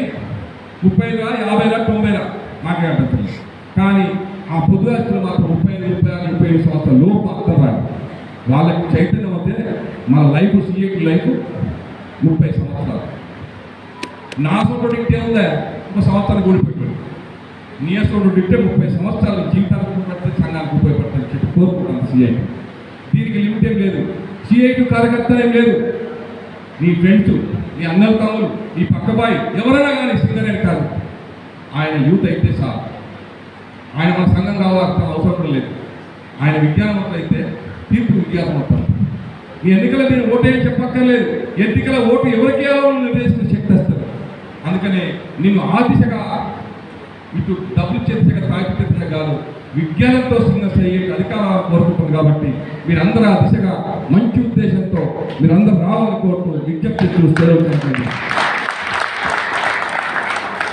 30 రా, 50 రా, 90 రా మాట్లాడతారు. కానీ ఆ పొద్దురాస్తులు మాత్రం 35, 36, 35 సంవత్సరాల లోపు అందరూ రాదు. వాళ్ళకి చైతన్యం అయితే మన లైఫ్ సీఏకి లైఫ్ 30 సంవత్సరాలు. నా సోటు డిక్టే ఉందా 1 సంవత్సరాలు కూడిపెట్టాడు. నీ సోటు డిక్టే 30 సంవత్సరాలు జీవితానికి ఉపయోగపడుతుంది, సంఘానికి ఉపయోగపడుతుంది చెప్పి కోరుకుంటాను. సిఐటి దీనికి లిమిట్ ఏం లేదు. సిఐటి కార్యకర్త ఏం లేదు. నీ ఫ్రెండ్స్, నీ అన్నలు తమ్ములు, నీ పక్కబాయి ఎవరైనా కానీ సింగరేణి కాదు, ఆయన యూత్ అయితే సార్. ఆయన మన సంఘం కావాల్సిన అవసరం కూడా లేదు. ఆయన విజ్ఞానవంతులు అయితే తీర్పు విజ్ఞానవంతులు. ఈ ఎన్నికల మీరు ఓటు ఏం చెప్పక్కర్లేదు. ఎన్నికల ఓటు ఎవరికి వేయాలో నిర్దేశించిన శక్తి వస్తుంది. అందుకనే నిన్ను ఆ దిశగా ఇటు డబ్బులు ఇచ్చే దిశగా తాగిచ్చే దిశగా కాదు, విజ్ఞానంతో సింగర్స్ అయ్యే అధికారాలు కోరుకుంటుంది. కాబట్టి మీరందరూ ఆ దిశగా మంచి ఉద్దేశంతో మీరందరూ రావాలని కోరుతూ విజ్ఞప్తి చూస్తూ